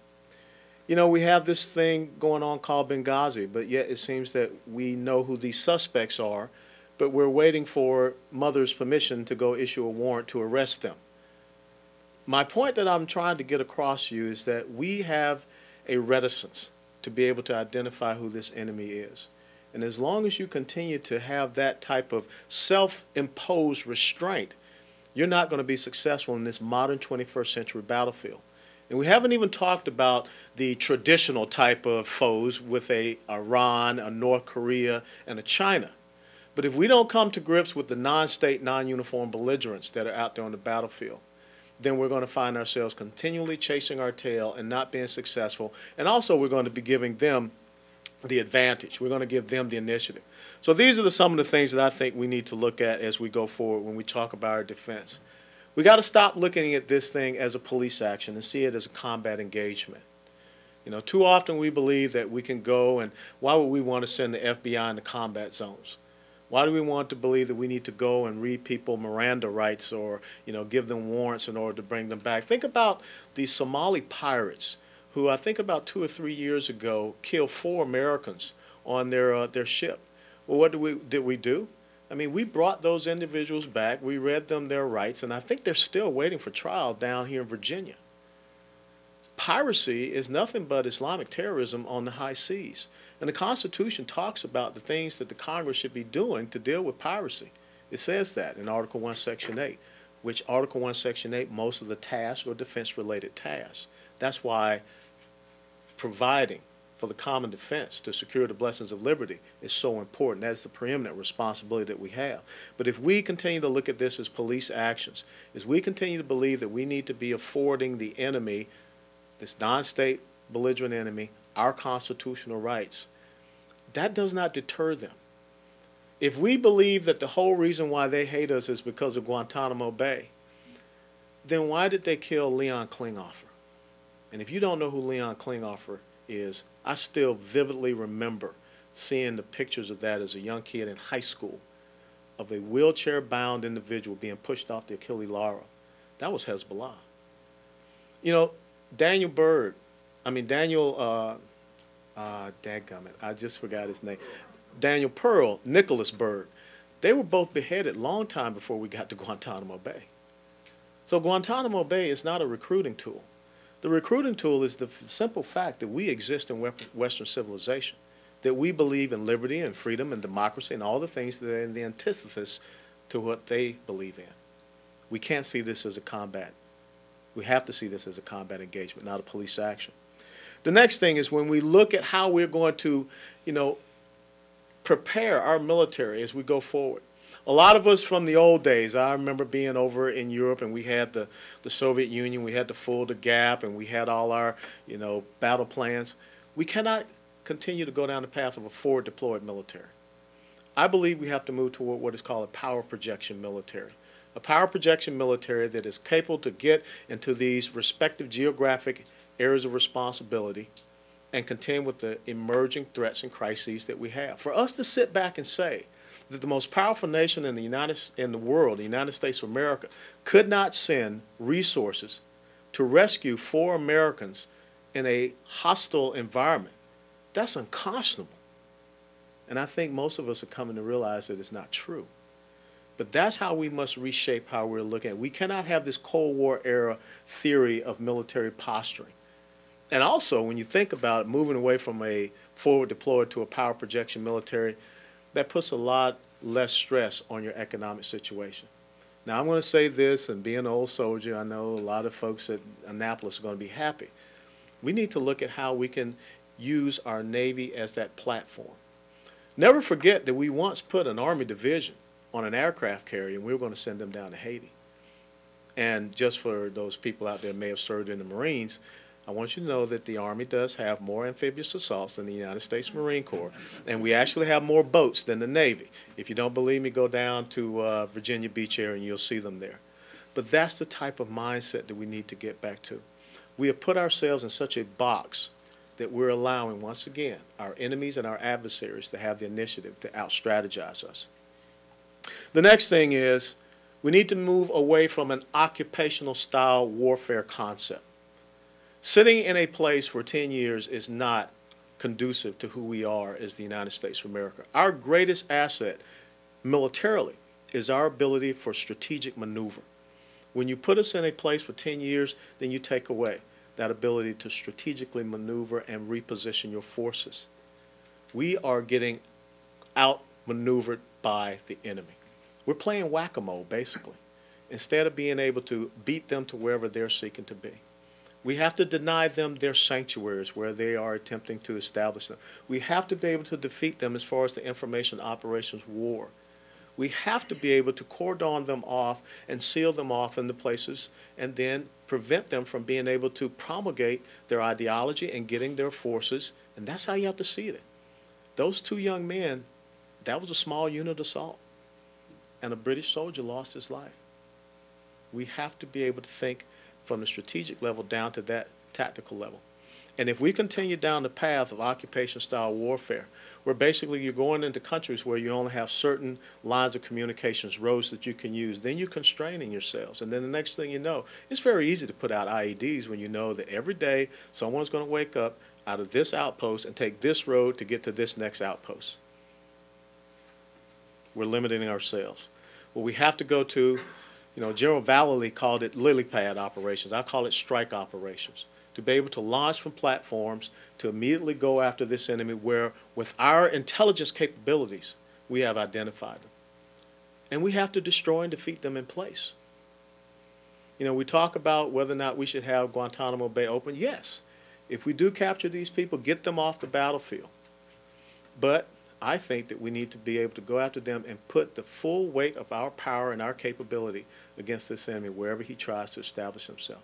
[SPEAKER 13] You know, we have this thing going on called Benghazi, but yet it seems that we know who these suspects are, but we're waiting for mother's permission to go issue a warrant to arrest them. My point that I'm trying to get across to you is that we have a reticence to be able to identify who this enemy is. And as long as you continue to have that type of self-imposed restraint, you're not going to be successful in this modern 21st century battlefield. And we haven't even talked about the traditional type of foes with a Iran, a North Korea, and a China. But if we don't come to grips with the non-state, non-uniform belligerents that are out there on the battlefield, then we're going to find ourselves continually chasing our tail and not being successful. And also we're going to be giving them the advantage. We're going to give them the initiative. So these are some of the things that I think we need to look at as we go forward when we talk about our defense. We got to stop looking at this thing as a police action and see it as a combat engagement. You know, too often we believe that we can go, and why would we want to send the FBI into combat zones? Why do we want to believe that we need to go and read people Miranda rights or, you know, give them warrants in order to bring them back? Think about the Somali pirates who I think about 2 or 3 years ago killed 4 Americans on their ship. Well, what did we do? I mean, we brought those individuals back. We read them their rights, and I think they're still waiting for trial down here in Virginia. Piracy is nothing but Islamic terrorism on the high seas. And the Constitution talks about the things that the Congress should be doing to deal with piracy. It says that in Article 1, Section 8, which Article 1, Section 8, most of the tasks are defense-related tasks. That's why providing for the common defense to secure the blessings of liberty is so important. That is the preeminent responsibility that we have. But if we continue to look at this as police actions, as we continue to believe that we need to be affording the enemy, this non-state belligerent enemy, our constitutional rights, that does not deter them. If we believe that the whole reason why they hate us is because of Guantanamo Bay, then why did they kill Leon Klinghoffer? And if you don't know who Leon Klinghoffer is, I still vividly remember seeing the pictures of that as a young kid in high school, of a wheelchair-bound individual being pushed off the Achille Lauro. That was Hezbollah. You know, Daniel, dadgummit, I just forgot his name. Daniel Pearl, Nicholas Berg, they were both beheaded long time before we got to Guantanamo Bay. So Guantanamo Bay is not a recruiting tool. The recruiting tool is the simple fact that we exist in Western civilization, that we believe in liberty and freedom and democracy and all the things that are in the antithesis to what they believe in. We can't see this as a combat. We have to see this as a combat engagement, not a police action. The next thing is when we look at how we're going to, you know, prepare our military as we go forward. A lot of us from the old days, I remember being over in Europe and we had the Soviet Union, we had to fill the gap, and we had all our, you know, battle plans. We cannot continue to go down the path of a forward deployed military. I believe we have to move toward what is called a power projection military. A power projection military that is capable to get into these respective geographic areas of responsibility and contend with the emerging threats and crises that we have. For us to sit back and say that the most powerful nation in the world, the United States of America, could not send resources to rescue 4 Americans in a hostile environment, that's unconscionable. And I think most of us are coming to realize that it's not true. But that's how we must reshape how we're looking at it. We cannot have this Cold War era theory of military posturing. And also, when you think about it, moving away from a forward deployed to a power projection military, that puts a lot less stress on your economic situation. Now, I'm going to say this, and being an old soldier, I know a lot of folks at Annapolis are going to be happy. We need to look at how we can use our Navy as that platform. Never forget that we once put an Army division on an aircraft carrier, and we were going to send them down to Haiti. And just for those people out there who may have served in the Marines, I want you to know that the Army does have more amphibious assaults than the United States Marine Corps, and we actually have more boats than the Navy. If you don't believe me, go down to Virginia Beach area and you'll see them there. But that's the type of mindset that we need to get back to. We have put ourselves in such a box that we're allowing, once again, our enemies and our adversaries to have the initiative to out-strategize us. The next thing is we need to move away from an occupational style warfare concept. Sitting in a place for 10 years is not conducive to who we are as the United States of America. Our greatest asset militarily is our ability for strategic maneuver. When you put us in a place for 10 years, then you take away that ability to strategically maneuver and reposition your forces. We are getting outmaneuvered by the enemy. We're playing whack-a-mole, basically, instead of being able to beat them to wherever they're seeking to be. We have to deny them their sanctuaries where they are attempting to establish them. We have to be able to defeat them as far as the information operations war. We have to be able to cordon them off and seal them off in the places and then prevent them from being able to promulgate their ideology and getting their forces. And that's how you have to see it. Those two young men, that was a small unit assault. And a British soldier lost his life. We have to be able to think from the strategic level down to that tactical level. And if we continue down the path of occupation-style warfare, where basically you're going into countries where you only have certain lines of communications, roads that you can use, then you're constraining yourselves. And then the next thing you know, it's very easy to put out IEDs when you know that every day someone's going to wake up out of this outpost and take this road to get to this next outpost. We're limiting ourselves. Well, we have to go to, General Vallely called it lily pad operations. I call it strike operations. To be able to launch from platforms, to immediately go after this enemy where, with our intelligence capabilities, we have identified them. And we have to destroy and defeat them in place. We talk about whether or not we should have Guantanamo Bay open. Yes, if we do capture these people, get them off the battlefield. But I think that we need to be able to go after them and put the full weight of our power and our capability against this enemy wherever he tries to establish himself.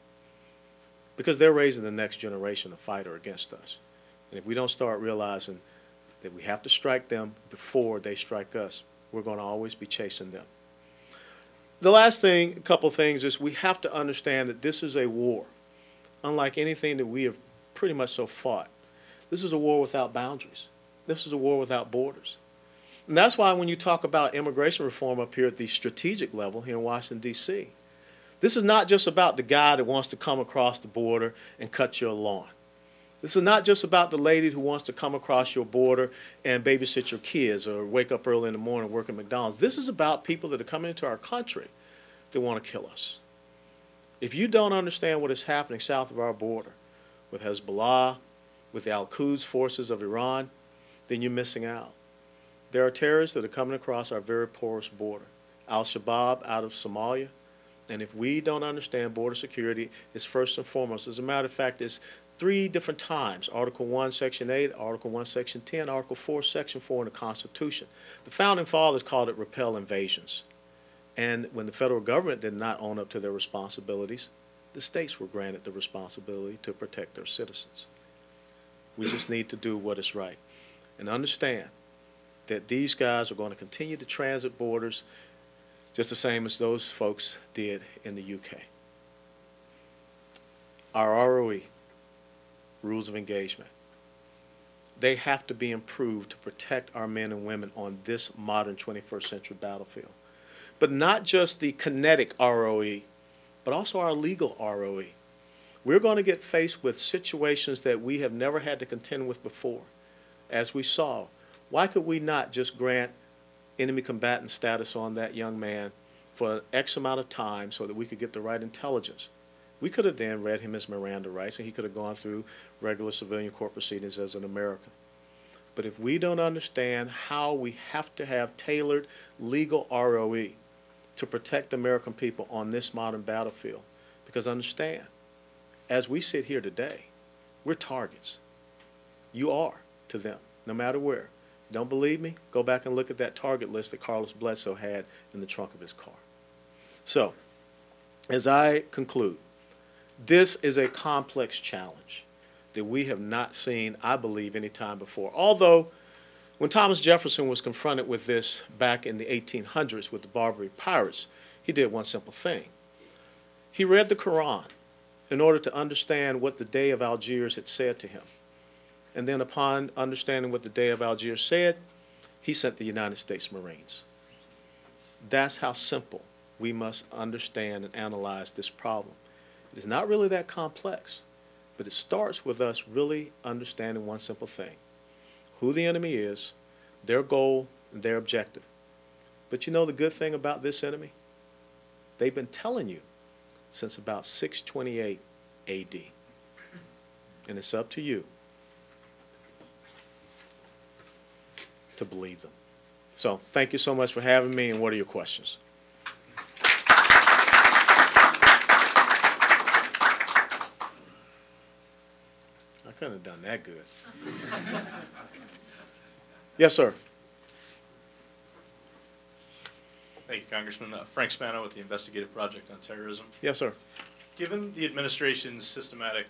[SPEAKER 13] Because they're raising the next generation of fighter against us. And if we don't start realizing that we have to strike them before they strike us, we're going to always be chasing them. The last thing, a couple things, is we have to understand that this is a war. Unlike anything that we have pretty much so fought. This is a war without boundaries. This is a war without borders. And that's why when you talk about immigration reform up here at the strategic level here in Washington, D.C., this is not just about the guy that wants to come across the border and cut your lawn. This is not just about the lady who wants to come across your border and babysit your kids or wake up early in the morning and work at McDonald's. This is about people that are coming into our country that want to kill us. If you don't understand what is happening south of our border with Hezbollah, with the Al-Quds forces of Iran, then you're missing out. There are terrorists that are coming across our very porous border. Al-Shabaab out of Somalia. And if we don't understand border security, it's first and foremost. As a matter of fact, it's 3 different times. Article 1, Section 8, Article 1, Section 10, Article 4, Section 4 in the Constitution. The Founding Fathers called it repel invasions. And when the federal government did not own up to their responsibilities, the states were granted the responsibility to protect their citizens. We just need to do what is right. And understand that these guys are going to continue to transit borders just the same as those folks did in the UK. Our ROE, rules of engagement, they have to be improved to protect our men and women on this modern 21st century battlefield. But not just the kinetic ROE, but also our legal ROE. We're going to get faced with situations that we have never had to contend with before. As we saw, why could we not just grant enemy combatant status on that young man for X amount of time so that we could get the right intelligence? We could have then read him his Miranda rights and he could have gone through regular civilian court proceedings as an American. But if we don't understand how we have to have tailored legal ROE to protect the American people on this modern battlefield, because understand, as we sit here today, we're targets. You are to them, no matter where. Don't believe me? Go back and look at that target list that Carlos Bledsoe had in the trunk of his car. So, as I conclude, This is a complex challenge that we have not seen, I believe, any time before. Although, when Thomas Jefferson was confronted with this back in the 1800s with the Barbary pirates, he did one simple thing. He read the Quran in order to understand what the Dey of Algiers had said to him. And then upon understanding what the Dey of Algiers said, he sent the United States Marines. That's how simple we must understand and analyze this problem. It is not really that complex, but it starts with us really understanding one simple thing: who the enemy is, their goal, and their objective. But you know the good thing about this enemy? They've been telling you since about 628 AD. And it's up to you to believe them. So thank you so much for having me, and what are your questions? I couldn't have done that good. Yes, sir.
[SPEAKER 14] Thank you, Congressman. Frank Spano with the Investigative Project on Terrorism.
[SPEAKER 13] Yes, sir.
[SPEAKER 14] Given the administration's systematic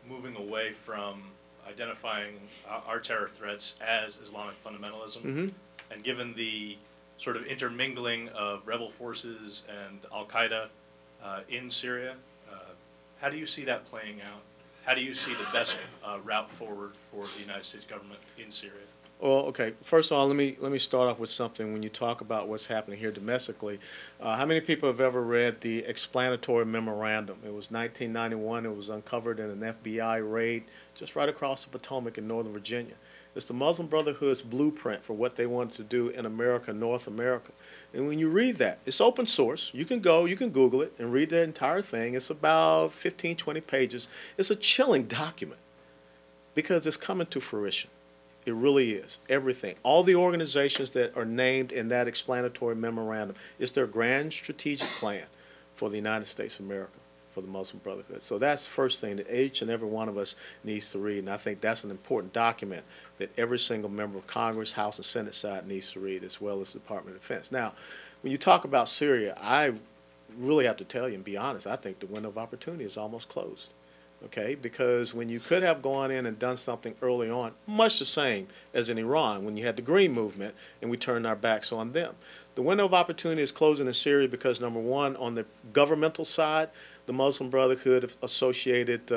[SPEAKER 14] moving away from identifying our terror threats as Islamic fundamentalism, and given the sort of intermingling of rebel forces and al-Qaeda in Syria, how do you see that playing out? How do you see the best route forward for the United States government in Syria?
[SPEAKER 13] Well, okay. First of all, let me start off with something. When you talk about what's happening here domestically, how many people have ever read the explanatory memorandum? It was 1991. It was uncovered in an FBI raid just right across the Potomac in Northern Virginia. It's the Muslim Brotherhood's blueprint for what they wanted to do in America, North America. And when you read that, it's open source. You can go, you can Google it and read the entire thing. It's about 15, 20 pages. It's a chilling document because it's coming to fruition. It really is. Everything. All the organizations that are named in that explanatory memorandum, it's their grand strategic plan for the United States of America, for the Muslim Brotherhood. So that's the first thing that each and every one of us needs to read, and I think that's an important document that every single member of Congress, House, and Senate side needs to read, as well as the Department of Defense. Now, when you talk about Syria, I really have to tell you and be honest, I think the window of opportunity is almost closed. Okay, because when you could have gone in and done something early on, much the same as in Iran when you had the Green Movement and we turned our backs on them. The window of opportunity is closing in Syria because, number one, on the governmental side, the Muslim Brotherhood associated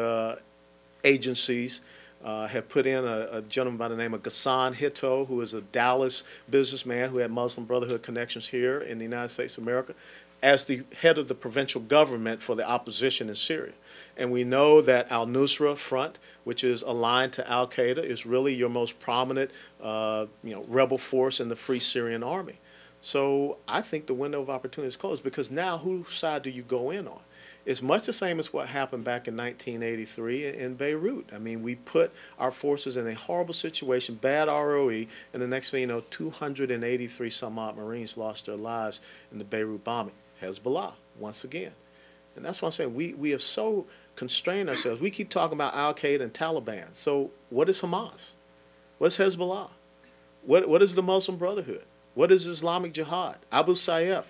[SPEAKER 13] agencies have put in a gentleman by the name of Ghassan Hitto, who is a Dallas businessman who had Muslim Brotherhood connections here in the United States of America, as the head of the provincial government for the opposition in Syria. And we know that al-Nusra Front, which is aligned to al-Qaeda, is really your most prominent rebel force in the Free Syrian Army. So I think the window of opportunity is closed because now whose side do you go in on? It's much the same as what happened back in 1983 in Beirut. I mean, we put our forces in a horrible situation, bad ROE, and the next thing you know, 283 some odd Marines lost their lives in the Beirut bombing. Hezbollah, once again. And that's what I'm saying. We have so constrained ourselves. We keep talking about al-Qaeda and Taliban. So what is Hamas? What's Hezbollah? What is the Muslim Brotherhood? What is Islamic Jihad? Abu Sayyaf?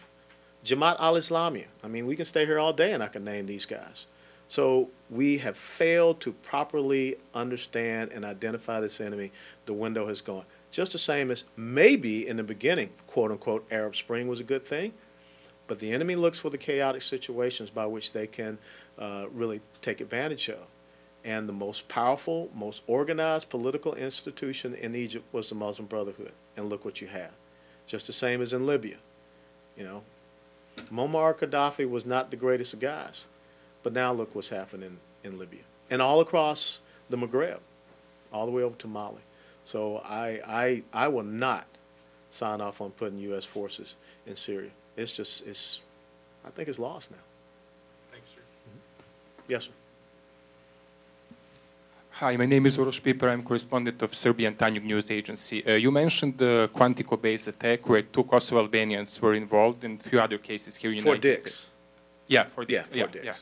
[SPEAKER 13] Jamaat al-Islamiyah. I mean, we can stay here all day and I can name these guys. So we have failed to properly understand and identify this enemy. The window has gone. Just the same as maybe in the beginning, quote unquote, Arab Spring was a good thing. But the enemy looks for the chaotic situations by which they can really take advantage of. And the most powerful, most organized political institution in Egypt was the Muslim Brotherhood. And look what you have. Just the same as in Libya. You know, Muammar Gaddafi was not the greatest of guys. But now look what's happening in Libya. And all across the Maghreb, all the way over to Mali. So I will not sign off on putting U.S. forces in Syria. It's just, I think it's lost now.
[SPEAKER 14] Thank you, sir.
[SPEAKER 13] Yes, sir.
[SPEAKER 15] Hi, my name is Uroš Piper. I'm correspondent of Serbian Tanjug News Agency. You mentioned the Quantico-based attack where 2 Kosovo Albanians were involved and a few other cases here in the United States. Yeah, for Dix. Yeah, yeah.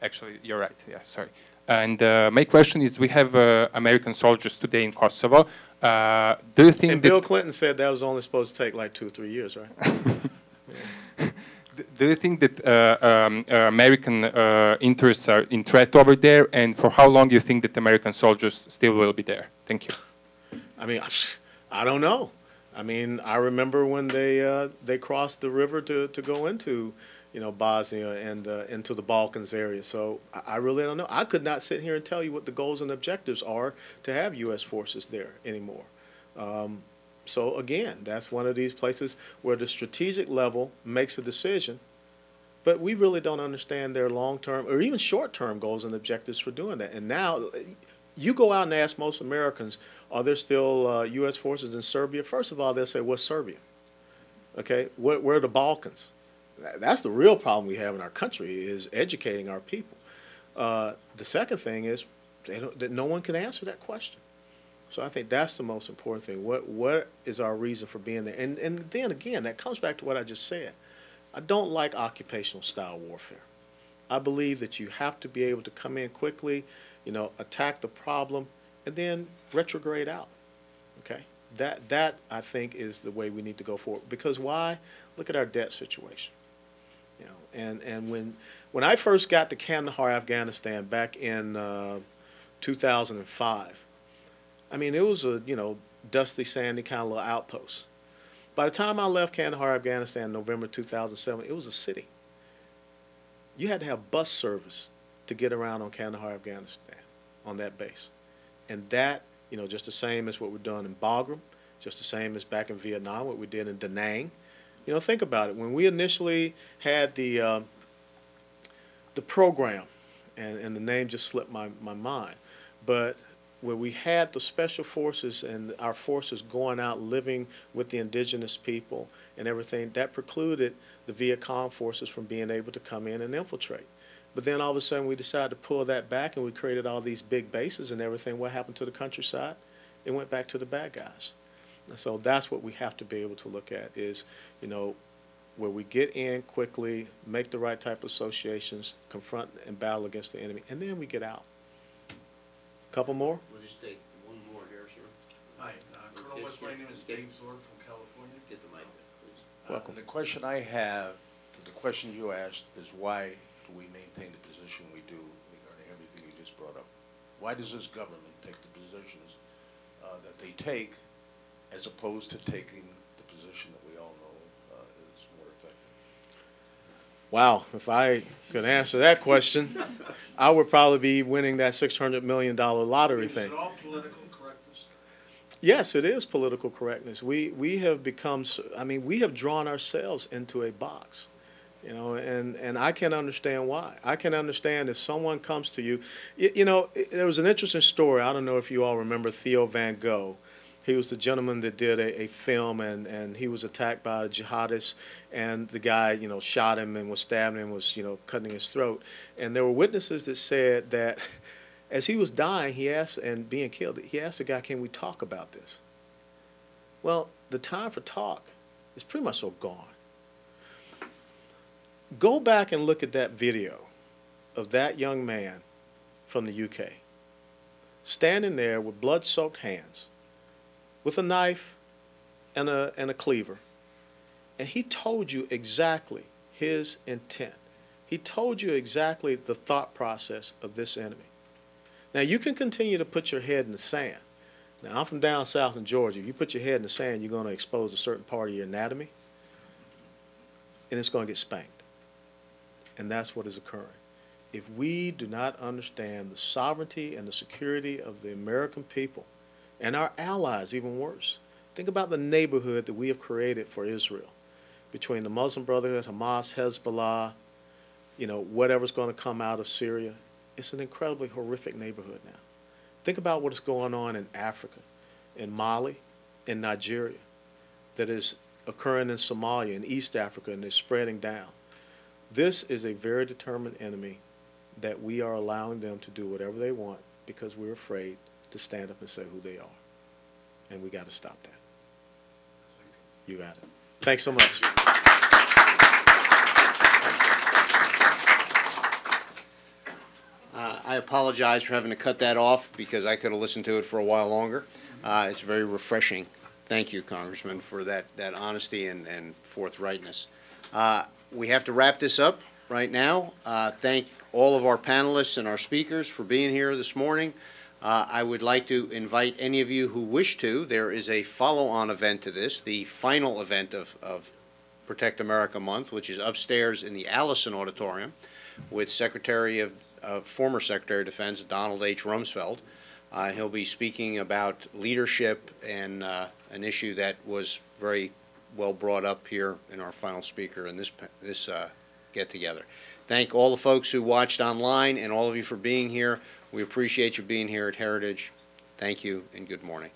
[SPEAKER 15] Actually, you're right. Yeah, sorry. And my question is, we have American soldiers today in Kosovo. Do you think
[SPEAKER 13] and Bill Clinton said that was only supposed to take like 2 or 3 years, right?
[SPEAKER 15] do you think that American interests are in threat over there, and for how long do you think that American soldiers still will be there? Thank you.
[SPEAKER 13] I mean, I don't know. I mean, I remember when they crossed the river to go into, you know, Bosnia and into the Balkans area. So I really don't know. I could not sit here and tell you what the goals and objectives are to have U.S. forces there anymore. So again, that's one of these places where the strategic level makes a decision, but we really don't understand their long-term or even short-term goals and objectives for doing that. And now, you go out and ask most Americans, are there still U.S. forces in Serbia? First of all, they'll say, what's Serbia? Okay, where are the Balkans? That's the real problem we have in our country, is educating our people. The second thing is that no one can answer that question. So I think that's the most important thing. What is our reason for being there? And then again, that comes back to what I just said. I don't like occupational style warfare. I believe that you have to be able to come in quickly, you know, attack the problem, and then retrograde out. Okay? That I think is the way we need to go forward. Because why? Look at our debt situation. You know, and when I first got to Kandahar, Afghanistan back in 2005, I mean, it was a, you know, dusty, sandy kind of little outpost. By the time I left Kandahar, Afghanistan in November 2007, it was a city. You had to have bus service to get around on Kandahar, Afghanistan, on that base. And that, you know, just the same as what we've done in Bagram, just the same as back in Vietnam, what we did in Da Nang. You know, think about it. When we initially had the program, and the name just slipped my mind, but where we had the special forces and our forces going out living with the indigenous people and everything, that precluded the Viet Cong forces from being able to come in and infiltrate. But then all of a sudden we decided to pull that back, and we created all these big bases and everything. What happened to the countryside? It went back to the bad guys. And so that's what we have to be able to look at is, you know, where we get in quickly, make the right type of associations, confront and battle against the enemy, and then we get out. Couple more?
[SPEAKER 2] We'll just take one more here, sir.
[SPEAKER 16] Hi, Colonel West, my name is Dave Zorg from California.
[SPEAKER 2] Get the mic, please.
[SPEAKER 13] Welcome.
[SPEAKER 16] The question I have, the question you asked is why do we maintain the position we do regarding everything you just brought up? Why does this government take the positions that they take as opposed to taking the position that we all know is more effective?
[SPEAKER 13] Wow, if I could answer that question, I would probably be winning that $600 million lottery thing.
[SPEAKER 16] Is it all political correctness?
[SPEAKER 13] Yes, it is political correctness. We have become, I mean, we have drawn ourselves into a box, you know, and I can understand why. I can understand if someone comes to you, you know, there was an interesting story. I don't know if you all remember Theo Van Gogh. He was the gentleman that did a film, and he was attacked by a jihadist, and the guy, you know, shot him and was stabbing him, was, you know, cutting his throat. And there were witnesses that said that as he was dying, he asked, and being killed, he asked the guy, can we talk about this? Well, the time for talk is pretty much so gone. Go back and look at that video of that young man from the UK standing there with blood-soaked hands, with a knife and a cleaver. And he told you exactly his intent. He told you exactly the thought process of this enemy. Now, you can continue to put your head in the sand. Now, I'm from down south in Georgia. If you put your head in the sand, you're going to expose a certain part of your anatomy, and it's going to get spanked. And that's what is occurring. If we do not understand the sovereignty and the security of the American people, and our allies, even worse. Think about the neighborhood that we have created for Israel between the Muslim Brotherhood, Hamas, Hezbollah, you know, whatever's going to come out of Syria. It's an incredibly horrific neighborhood now. Think about what is going on in Africa, in Mali, in Nigeria, that is occurring in Somalia, in East Africa, and is spreading down. This is a very determined enemy that we are allowing them to do whatever they want because we're afraid to stand up and say who they are. And we got to stop that. You got it. Thanks so much.
[SPEAKER 2] I apologize for having to cut that off because I could have listened to it for a while longer. It's very refreshing. Thank you, Congressman, for that honesty and forthrightness. we have to wrap this up right now. Thank all of our panelists and our speakers for being here this morning. I would like to invite any of you who wish to. There is a follow-on event to this, the final event of Protect America Month, which is upstairs in the Allison Auditorium with former Secretary of Defense Donald H. Rumsfeld. He'll be speaking about leadership and an issue that was very well brought up here in our final speaker in this get-together. Thank all the folks who watched online and all of you for being here. We appreciate you being here at Heritage. Thank you and good morning.